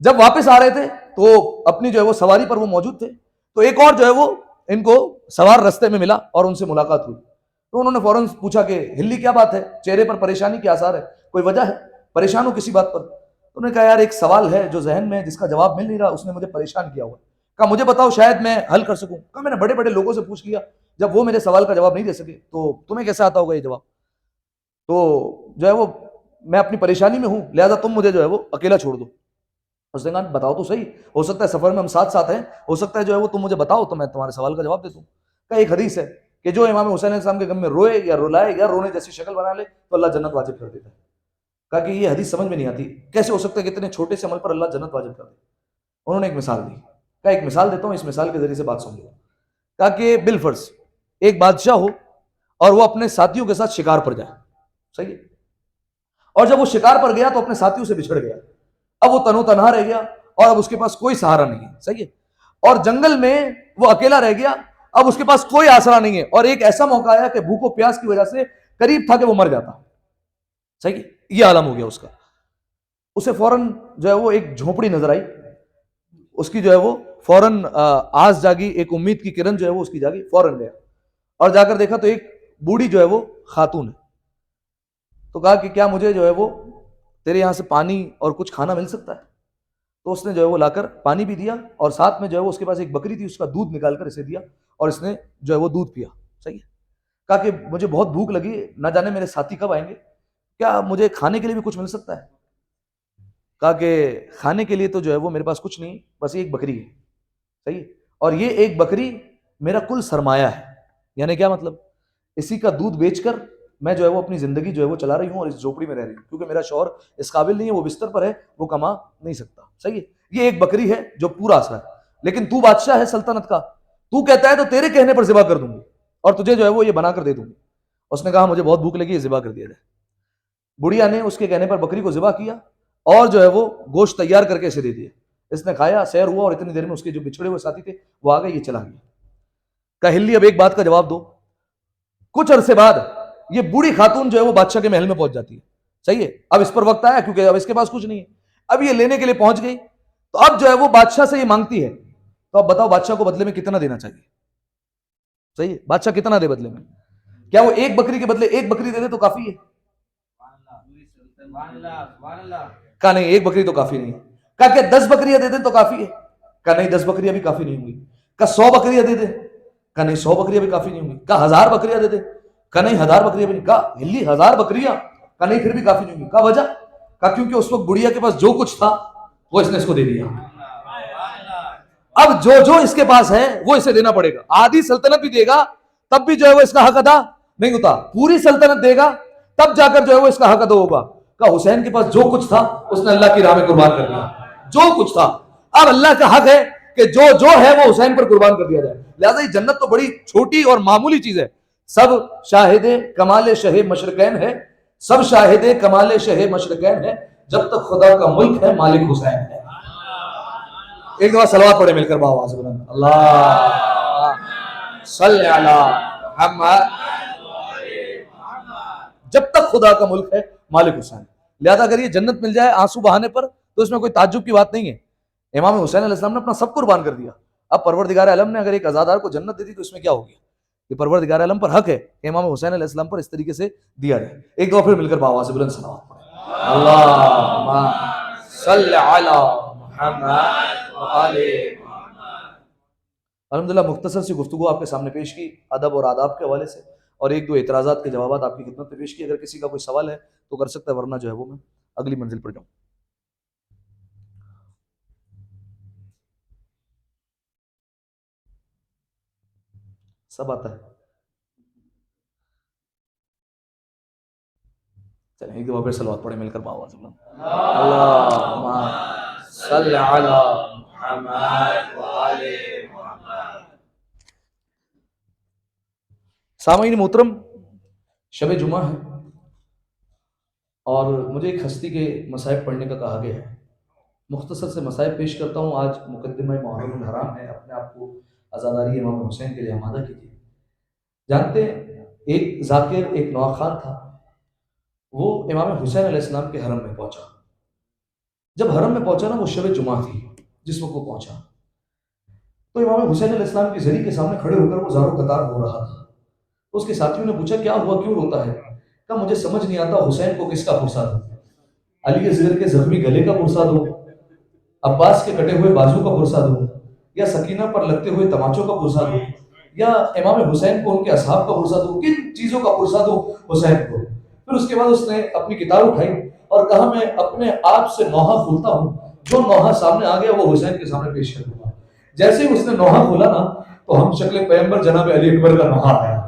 جب واپس آ رہے تھے تو اپنی جو ہے وہ سواری پر وہ موجود تھے، تو ایک اور جو ہے وہ ان کو سوار رستے میں ملا اور ان سے ملاقات ہوئی. تو انہوں نے فوراً پوچھا کہ ہلی کیا بات ہے، چہرے پر پریشانی کے آثار ہے، کوئی وجہ ہے، پریشان ہو کسی بات پر؟ تو انہوں نے کہا یار ایک سوال ہے جو ذہن میں جس کا جواب مل نہیں رہا، اس نے مجھے پریشان کیا ہوا. کہا مجھے بتاؤ شاید میں حل کر سکوں. کہا میں نے بڑے بڑے لوگوں سے پوچھ لیا، جب وہ میرے سوال کا جواب نہیں دے سکے تو تمہیں کیسے آتا ہوگا یہ جواب؟ تو جو ہے وہ میں اپنی پریشانی میں ہوں، لہذا تم مجھے جو ہے وہ اکیلا چھوڑ دو. اس نے کہا بتاؤ تو صحیح، ہو سکتا ہے سفر میں ہم ساتھ ساتھ ہیں، ہو سکتا ہے جو ہے وہ تم مجھے بتاؤ تو میں تمہارے سوال کا جواب دے دوں. کا ایک حدیث ہے کہ جو امام حسین علیہ السلام کے غم میں روئے یا رلائے یا رونے جیسی شکل بنا لے تو اللہ جنت واجب کر دیتا ہے. کہا کہ یہ حدیث سمجھ میں نہیں آتی، کیسے ہو سکتا ہے کہ اتنے چھوٹے سے عمل پر اللہ جنت واجب کر دے. انہوں نے ایک مثال دی. کہا ایک مثال دیتا ہوں، اس مثال کے ذریعے سے بات سمجھو. کہا کہ بالفرض ایک بادشاہ ہو اور وہ اپنے ساتھیوں کے ساتھ شکار پر جائے. صحیح ہے؟ اور جب وہ شکار پر گیا تو اپنے ساتھیوں سے بچھڑ گیا. اب وہ تنو تنہا رہ گیا اور اب اس کے پاس کوئی سہارا نہیں ہے. صحیح ہے؟ اور جنگل میں وہ اکیلا رہ گیا، اب اس کے پاس کوئی آسرا نہیں ہے، اور ایک ایسا موقع آیا کہ بھوک و پیاس کی وجہ سے قریب تھا کہ وہ مر جاتا. صحیح ہے؟ یہ عالم ہو گیا اس کا. اسے فوراً جو ہے وہ ایک جھونپڑی نظر آئی، اس کی جو ہے وہ فوراً آس جاگی، ایک امید کی کرن جو ہے وہ اس کی جاگی. فوراً گیا اور جا کر دیکھا تو ایک بوڑھی جو ہے وہ خاتون ہے. تو کہا کہ کیا مجھے جو ہے وہ تیرے یہاں سے پانی اور کچھ کھانا مل سکتا ہے؟ تو اس نے جو ہے وہ لا کر پانی بھی دیا اور ساتھ میں جو ہے وہ اس کے پاس ایک بکری تھی، اس کا دودھ نکال کر اسے دیا اور اس نے جو ہے وہ دودھ پیا. صحیح ہے؟ کہا کہ مجھے بہت بھوک لگی، نہ جانے میرے ساتھی کب آئیں گے، کیا مجھے کھانے کے لیے بھی کچھ مل سکتا ہے؟ کہا کہ کھانے کے لیے تو جو ہے وہ میرے پاس کچھ نہیں، بس ایک بکری ہے. صحیح. اور یہ ایک بکری میرا کل سرمایہ ہے. یعنی کیا مطلب؟ اسی کا دودھ بیچ کر میں جو ہے وہ اپنی زندگی جو ہے وہ چلا رہی ہوں اور اس جھوپڑی میں رہ رہی ہوں، کیونکہ میرا شوہر اس قابل نہیں ہے، وہ بستر پر ہے، وہ کما نہیں سکتا. صحیح ہے. یہ ایک بکری ہے جو پورا اثر ہے. لیکن تو بادشاہ ہے سلطنت کا، تو کہتا ہے تو تیرے کہنے پر ذبح کر دوں گی اور تجھے جو ہے وہ یہ بنا کر دے دوں گی. اس نے کہا مجھے بہت بھوک لگی ہے، ذبح کر دیا جائے. بڑھیا نے اس کے کہنے پر بکری کو ذبح کیا اور جو ہے وہ گوشت تیار کر کے اسے دے دیا. اس نے کھایا، سیر ہوا، اور اتنی دیر میں اس کے جو بچھڑے ہوئے ساتھی تھے وہ آ گئے، یہ چلا گیا. کہلی اب ایک بات کا جواب دو. کچھ عرصے بعد یہ بوڑھی خاتون جو ہے وہ بادشاہ کے محل میں پہنچ جاتی ہے. صحیح ہے. اب اس پر وقت آیا کیونکہ اب اس کے پاس کچھ نہیں ہے. اب یہ لینے کے لیے پہنچ گئی تو اب جو ہے وہ بادشاہ سے یہ مانگتی ہے. تو اب بتاؤ بادشاہ کو بدلے میں کتنا دینا چاہیے؟ صحیح ہے. بادشاہ کتنا دے بدلے میں؟ کیا وہ ایک بکری کے بدلے ایک بکری دے دے تو کافی ہے؟ کہا نہیں، ایک بکری تو کافی نہیں. کہا کہ 10 بکریاں دے دیں تو کافی ہے؟ کہا نہیں، 10 بکریاں بھی کافی نہیں ہوں گی. کہا 100 بکریاں دے دیں؟ کہا نہیں، 100 بکریاں بھی کافی نہیں ہوں گی. کہا 1000 بکریاں دے دیں؟ کہا نہیں، 1000 بکریاں بھی نہیں. کہا ہلی 1000 بکریاں؟ کہا نہیں، پھر بھی کافی نہیں ہوں گی. کہا وجہ؟ کہا کیونکہ اس وقت بڑھیا کے پاس جو کچھ تھا وہ اس نے اس کو دے دیا. اب جو جو اس کے پاس ہے وہ اسے دینا پڑے گا. آدھی سلطنت بھی دے گا تب بھی جو ہے وہ اس کا حق ادا نہیں ہوتا. پوری سلطنت دے گا تب جا کر جو ہے وہ اس کا حق ادا ہوگا. کہ حسین کے پاس جو کچھ تھا اس نے اللہ کی راہ میں قربان کر دیا. جو کچھ تھا. اب اللہ کا حق ہے کہ جو جو ہے وہ حسین پر قربان کر دیا جائے. لہذا یہ جنت تو بڑی چھوٹی اور معمولی چیز ہے. سب شاہد کمال شہ مشرقین ہے، سب شاہد کمال شہ مشرقین ہے، جب تک خدا کا ملک ہے مالک حسین ہے. ایک دفعہ صلوات پڑھے مل کر باواز بلند. اللہ صلی علی محمد. جب تک خدا کا ملک ہے مالک حسین. لہذا اگر یہ جنت مل جائے آنسو بہانے پر تو اس میں کوئی تعجب کی بات نہیں ہے. امام حسین علیہ السلام نے اپنا سب قربان کر دیا. اب پروردگار عالم نے اگر ایک عزادار کو جنت دے دی تو اس میں کیا ہو گیا؟ یہ پروردگار عالم پر حق ہے کہ امام حسین علیہ السلام پر اس طریقے سے دیا جائے. ایک دفعہ پھر مل کر باواز بلند صلوات پڑھیں. اللہم صلی علی محمد وآلِ محمد. الحمدللہ مختصر سی گفتگو آپ کے سامنے پیش کی ادب اور آداب کے حوالے سے، اور ایک دو اعتراضات کے جوابات آپ کی خدمت میں پیش کی. اگر کسی کا کوئی سوال ہے تو کر سکتا ہے، ورنہ جو ہے وہ میں اگلی منزل پر جاؤں. سب آتا ہے؟ چلیں ایک دفعہ پھر صلوات پڑھیں مل کر باواز بلند. اللہم صلی علی محمد وآلِ محمد. سامعین محترم، شب جمعہ ہے اور مجھے ایک ہستی کے مصائب پڑھنے کا کہا گیا ہے. مختصر سے مصائب پیش کرتا ہوں. آج مقدمہ محرم الحرام ہے. اپنے آپ کو عزاداری امام حسین کے لیے آمادہ کیجیے. جانتے ہیں ایک ذاکر، ایک نواخوان تھا، وہ امام حسین علیہ السلام کے حرم میں پہنچا. جب حرم میں پہنچا نا، وہ شب جمعہ تھی جس وقت وہ پہنچا، تو امام حسین علیہ السلام کی زری کے سامنے کھڑے ہو کر وہ زارو قطار ہو رہا تھا. اس کے ساتھیوں نے پوچھا کیا ہوا، کیوں روتا ہے؟ کہا مجھے سمجھ نہیں آتا حسین کو کس کا پرساد ہو. علی اصغر کے زخمی گلے کا پرساد ہو، عباس کے کٹے ہوئے بازو کا پرساد ہو، یا سکینہ پر لگتے ہوئے تماچوں کا پرساد ہو، یا امام حسین کو ان کے اصحاب کا پرساد ہو، کن چیزوں کا پرساد ہو حسین کو. پھر اس کے بعد اس نے اپنی کتاب اٹھائی اور کہا میں اپنے آپ سے نوحہ کھولتا ہوں، جو نوحہ سامنے آ گیا وہ حسین کے سامنے پیش کر دوں گا. جیسے ہی اس نے نوحہ کھولا نا تو ہم شکل پیغمبر جناب علی اکبر کا نوحہ آیا.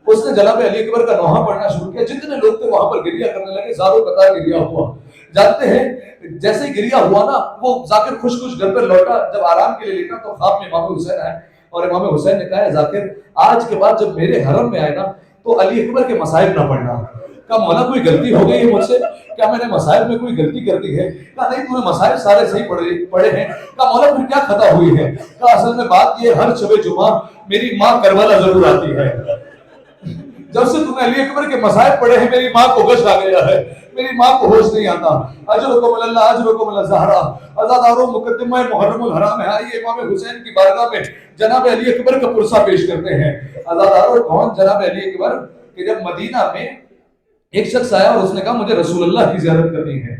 اس نے جناب علی اکبر کا نوحہ پڑھنا شروع کیا. جتنے لوگ تھے وہاں پر گریہ کرنے لگے، زاروں قطار گریہ ہوا. جانتے ہیں جیسے ہی گریہ ہوا نا، وہ ذاکر خوش خوش گھر پر لوٹا. جب آرام کے لیے لیٹا تو خواب میں امام حسین آئے اور امام حسین نے کہا ہے ذاکر آج کے بعد جب میرے حرم میں آئے نا تو علی اکبر کے مصائب نہ پڑھنا. کہا مولا کوئی غلطی ہو گئی ہے مجھ سے؟ کیا میں نے مصائب میں کوئی غلطی کر دی ہے؟ کہا نہیں، تو نے مصائب سارے صحیح پڑھے ہیں. کہا مولا پھر کیا خطا ہوئی ہے؟ کہا اصل میں بات یہ ہر شب جمعہ میری ماں کربلا ضرور آتی ہے. جب سے تم نے علی اکبر کے مصائب پڑھے ہیں میری ماں کو غش آ گیا ہے، میری ماں کو ہوش نہیں آتا. اجرکم اللہ اجرکم الزہرا. عزاداروں مقدمہ محرم الحرام ہے. آئیے امام حسین کی بارگاہ میں جناب علی اکبر کا پرسہ پیش کرتے ہیں. عزاداروں کون؟ جناب علی اکبر کہ جب مدینہ میں ایک شخص آیا اور اس نے کہا مجھے رسول اللہ کی زیارت کرنی ہے.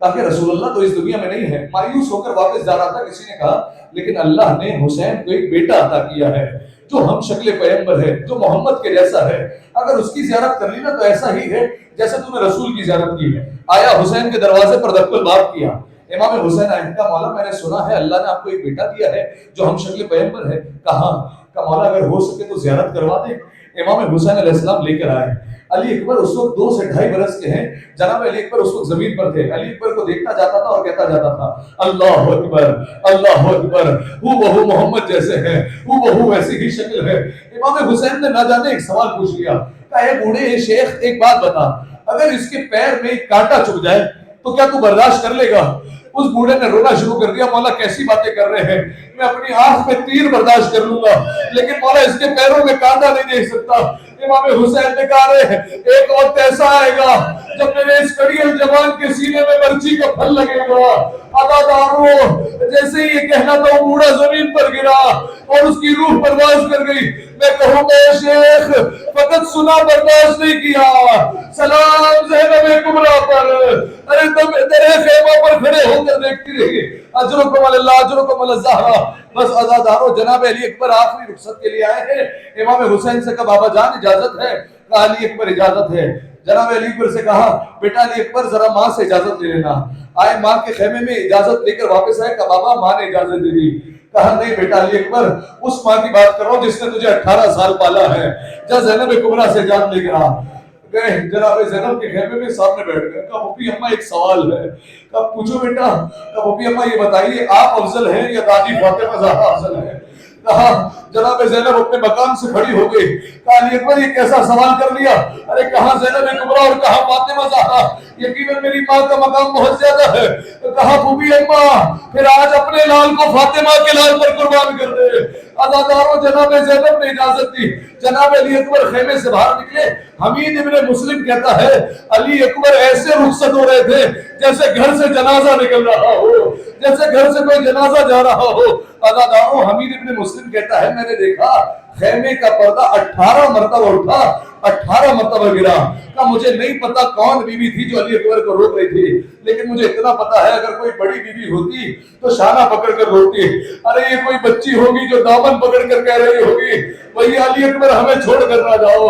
کہا کہ رسول اللہ تو اس دنیا میں نہیں ہے. مایوس ہو کر واپس جا رہا تھا. کسی نے کہا لیکن اللہ نے حسین کو ایک بیٹا عطا کیا ہے جو ہم شکل پیغمبر ہے، جو محمد کے جیسا ہے، اگر اس کی زیارت کر لی نا تو ایسا ہی ہے جیسے تم نے رسول کی زیارت کی ہے۔ آیا حسین کے دروازے پر دق الباب کیا، امام حسین آئے، کہا مولا میں نے سنا ہے اللہ نے آپ کو ایک بیٹا دیا ہے جو ہم شکل پیغمبر ہے، کہا مولا اگر ہو سکے تو زیارت کروا دے۔ امام حسین علیہ السلام لے کر آئے۔ علی اکبر اس وقت 2 سے 2.5 برس کے ہیں، جناب علی اکبر اس وقت زمین پر تھے۔ علی اکبر کو دیکھتا جاتا تھا اور کہتا جاتا تھا اللہ اکبر اللہ اکبر، ہو بہو محمد جیسے ہیں، ہو بہو ویسی ہی شکل ہے۔ امام حسین نے نہ جانے ایک سوال پوچھ لیا، کہا اے بوڑھے اے شیخ ایک بات بتا، اگر اس کے پیر میں ایک کانٹا چبھ جائے تو کیا تو برداشت کر لے گا؟ اس بوڑھے نے رونا شروع کر دیا، مولا کیسی باتیں کر رہے ہیں، میں اپنی آنکھ میں تیر برداشت کر لوں گا لیکن مولا اس کے پیروں میں کانٹا نہیں دیکھ سکتا۔ امام حسین نے کہا رہے ایک وقت ایسا آئے گا جب میرے اس کڑیل جوان کے سینے میں مرچی کا پھل لگے گا، عزادارو جیسے یہ کہنا تھا وہ بوڑھا زمین پر گرا اور اس کی روح پرواز کر گئی۔ میں کہوں گا اے شیخ فقط سنا برداشت نہیں کیا، سلام زینب کبریٰ پر، ارے تم تیرے خیمہ پر کھڑے ہو کر دیکھتی رہی، اجرکم اللہ اجرکم الزہرا۔ بس عزادارو جناب علی اکبر آخری رخصت کے لیے آئے ہیں۔ امام حسین سے کہا بابا جان اجازت ہے؟ کہا علی اکبر اجازت ہے۔ جناب علی اکبر سے کہا بیٹا علی اکبر ذرا ماں سے اجازت لے لینا۔ آئے ماں کے خیمے میں اجازت لے کر واپس آئے، کہا بابا ماں نے اجازت دے دی۔ کہا نہیں بیٹا علی اکبر اس ماں کی بات کر رہا ہوں جس نے تجھے 18 سال پالا ہے، جا زینب کبریٰ سے اجازت لے کر آ۔ گئے جناب زینب کے خیمے میں سامنے بیٹھ گئے، کہا پھوپھی اماں ایک سوال ہے۔ کہا پوچھو بیٹا۔ کہا پھوپھی اماں یہ بتائیے آپ افضل ہیں یا دادی فاطمہ زہرا افضل ہے؟ کہا جناب زینب اپنے مقام سے کھڑی ہو گئی، کہا علی اکبر یہ کیسا سوال کر لیا، ارے کہاں زینب کبریٰ اور کہاں فاطمہ زہرا، یقیناً میری ماں کا مقام بہت زیادہ ہے۔ کہا پھوپھی اماں پھر آج اپنے لال کو فاطمہ کے لال پر قربان کر دے۔ عزادارو جناب زینب نے اجازت دی، جناب علی اکبر خیمے سے باہر نکلے۔ حمید ابن مسلم کہتا ہے علی اکبر ایسے رخصت ہو رہے تھے جیسے گھر سے جنازہ نکل رہا ہو، جیسے گھر سے کوئی جنازہ جا رہا ہو۔ عزادارو حمید ابن مسلم کہتا ہے میں نے دیکھا خیمے کا پردہ 18 مرتبہ اٹھا، 18 مرتبہ گرا۔ کہا مجھے نہیں پتا کون بیوی تھی جو علی اکبر کو روک رہی تھی، لیکن مجھے اتنا پتا ہے اگر کوئی بڑی بیوی ہوتی تو شانہ پکڑ کر روکتی، ارے یہ کوئی بچی ہوگی جو دامن پکڑ کر کہہ رہی ہوگی وہی علی اکبر ہمیں چھوڑ کر نہ جاؤ۔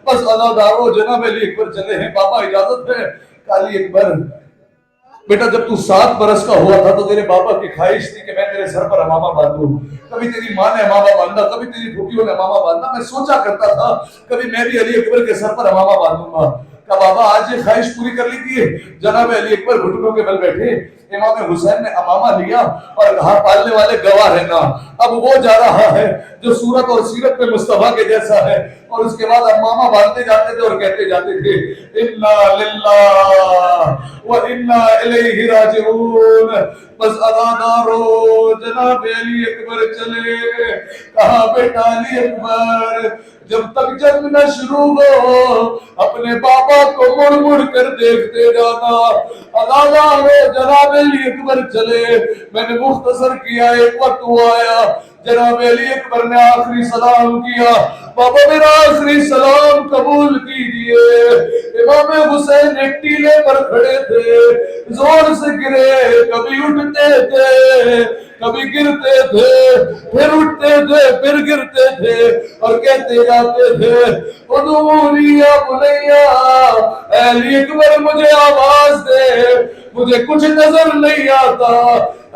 بس عزادارو جناب علی اکبر چلے ہیں، بابا اجازت ہے؟ کہ علی اکبر بیٹا جب تو 7 برس کا ہوا تھا تو تیرے بابا کی خواہش تھی کہ میں تیرے سر پر امامہ باندھوں، کبھی تیری ماں نے امامہ باندھا، کبھی تیری پھوپھیوں نے امامہ باندھا، میں سوچا کرتا تھا کبھی میں بھی علی اکبر کے سر پر امامہ باندھوں گا۔ کہ بابا آج یہ خواہش پوری کر لی تھی۔ جناب علی اکبر گھٹنوں کے بل بیٹھے، امام حسین نے امامہ لیا اور کہا پالنے والے گواہ رہنا، اب وہ جا رہا ہے جو صورت اور سیرت میں مصطفیٰ کے جیسا ہے۔ اور اس کے بعد امامہ باندھتے جاتے تھے اور کہتے جاتے تھے انا للہ و انا الیہ راجعون۔ بس عزادارو جناب علی اکبر چلے، کہا بیٹا علی اکبر جب تک جنگ نہ شروع ہو اپنے بابا کو مڑ مڑ کر دیکھتے جانا۔ عزادارو جناب علی اکبر چلے، میں نے مختصر کیا، ایک وقت وہ آیا جناب علی اکبر نے آخری سلام کیا، بابا میرا آخری سلام قبول کیجئے۔ امام حسین ایک ٹیلے پر کھڑے تھے، زور سے گرے، کبھی اٹھتے تھے کبھی گرتے تھے، پھر اٹھتے تھے پھر گرتے تھے اور کہتے جاتے تھے ادعونی یا بنیا، اے علی اکبر مجھے آواز دے، مجھے کچھ نظر نہیں آتا۔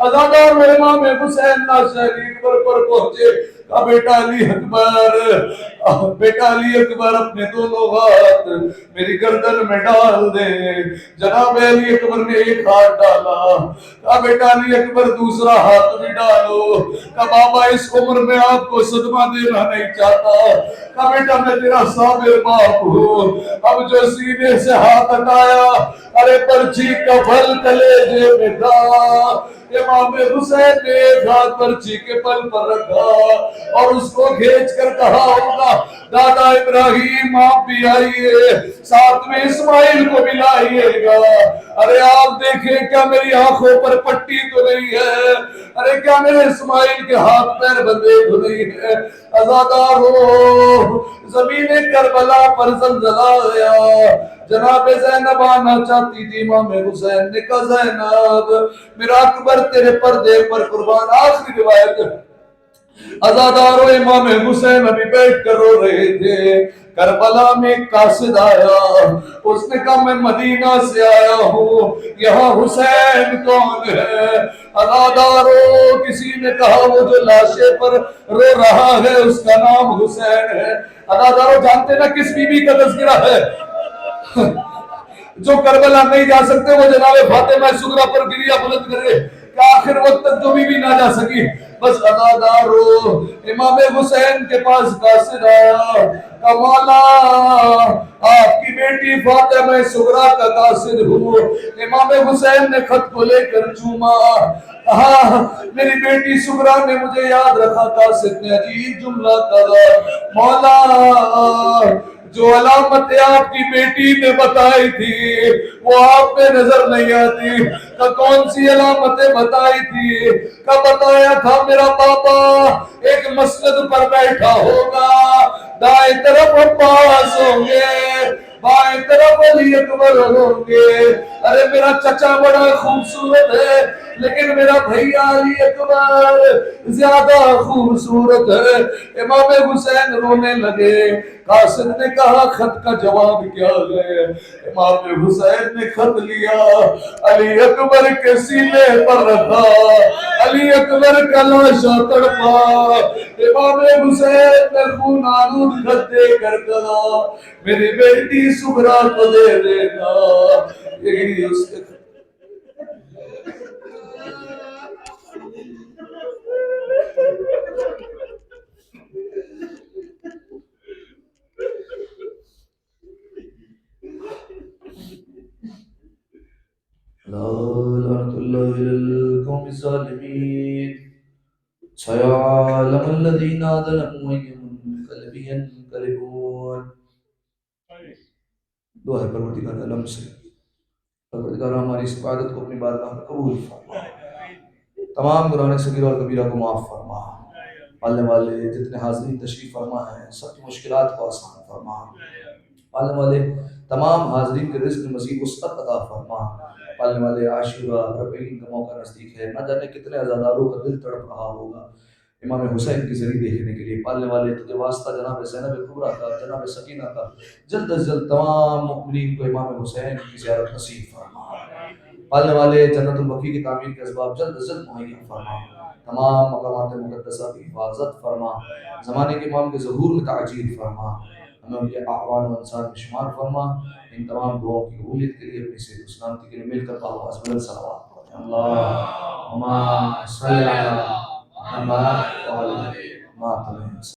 عزادار امام حسین ناصر علی اکبر پر پہنچے، کہا بیٹا علی اکبر، بیٹا علی اکبر اپنے دونوں ہاتھ میری گردن میں ڈال دے۔ جناب علی اکبر نے ایک ہاتھ ڈالا، کہا بیٹا علی اکبر دوسرا ہاتھ بھی ڈالو۔ کہا بابا اس عمر میں آپ کو صدمہ دینا نہیں چاہتا۔ کہا بیٹا میں تیرا صابر باپ ہوں، اب جو سینے سے ہاتھ ہٹایا ارے پرچی کا پھل کلیجے میں تھا۔ امام حسین نے ایک ہاتھ پرچی کے پل پر رکھا اور اس کو کھینچ کر کہا ہوگا دادا ابراہیم آپ بھی آئیے، ساتھ میں اسماعیل کو بھی لائیے گا۔ ارے آپ دیکھیں کیا میری آنکھوں پر پٹی تو نہیں ہے، ارے کیا میرے اسماعیل کے ہاتھ پیر بندھے تو نہیں ہے۔ عزادار ہو زمین کربلا پر زلزلہ آیا، جناب زینب آنا چاہتی تھی، امام حسین نے کہا زینب میرا اکبر تیرے پردے پر قربان۔ آخری روایت عزادارو امام حسین ابھی بیٹھ کر رو رہے تھے، کربلا میں ایک قاصد آیا، اس نے کہا میں مدینہ سے آیا ہوں، یہاں حسین کون ہے؟ عزادارو کسی نے کہا وہ جو لاشے پر رو رہا ہے اس کا نام حسین ہے۔ عزادارو جانتے نا کس بی بی کا تذکرہ ہے؟ جو کربلا نہیں جا سکتے وہ جناب فاطمہ سغرا پر گریہ بلند کرے کہ آخر وقت تک جو بھی نہ جا سکی، بس عزادارو امام حسین کے پاس قاصد آیا کہ مولا آپ کی بیٹی فاطمہ سغرا کا قاصد ہوں۔ امام حسین نے خط کو لے کر چوما، کہا میری بیٹی سغرا نے مجھے یاد رکھا، قاصد نے عجیب جملہ کہا، مولا جو علامتیں آپ کی بیٹی نے بتائی تھی وہ آپ میں نظر نہیں آتی، کہ کون سی علامتیں بتائی تھی؟ کہ بتایا تھا میرا بابا ایک مسند پر بیٹھا ہوگا، دائیں طرف عباس ہوں گے، بائیں طرف علی اکبر ہوں گے۔ ارے میرا چچا بڑا خوبصورت ہے لیکن میرا بھیا علی اکبر زیادہ خوبصورت ہے۔ امام حسین رونے لگے، قاصد نے کہا خط کا جواب کیا ہے؟ امام حسین نے خط لیا، علی اکبر کے سینے پر رکھا، علی اکبر کا لاشا تڑپا، امام حسین نے خون آلود خط دے کر کہا میری بیٹی سغرا کو دے دینا۔ یہی اس کے لعنت اللہ علی القوم الظالمین سيعلم الذين ظلموا أي منقلب ينقلبون۔ دعا ہے پروردگار عالم سے، پروردگار ہماری اس عبادت کو اپنی بارگاہ میں قبول فرما، تمام گناہ صغیرہ اور کبیرہ کو معاف فرما، پالنے والے جتنے حاضرین تشریف فرما ہیں سب کی مشکلات کو آسان فرما، پالنے والے تمام حاضرین کے رزق میں مزید وسعت عطا فرما، پالنے والے عاشورہ ربعین کا موقع نزدیک ہے، نہ جانے کتنے عزاداروں کا دل تڑپ رہا ہوگا امام حسین کی ذریعے دیکھنے کے لیے، پالنے والے تجھے واسطہ جناب زینب کبریٰ کا، جناب سکینہ کا، جلد از جلد تمام مؤمنین کو امام حسین کی زیارت نصیب فرما، پالنے والے جنت البقیع کی تعمیر کے اسباب جلد از جلد مہیا فرما، تمام مقامات مقدسہ کی حفاظت فرما، زمانے کے امام کے ظہور میں تعجیل فرما، ہمیں ان کے اعوان و انصار میں شمار فرما، ان تمام دعاؤں کی قبولیت کے لیے اپنی صحت و سلامتی کے لیے مل کر آواز بلند صلوات پڑھیں۔ اللہم صلی علی محمد وعلی محمد۔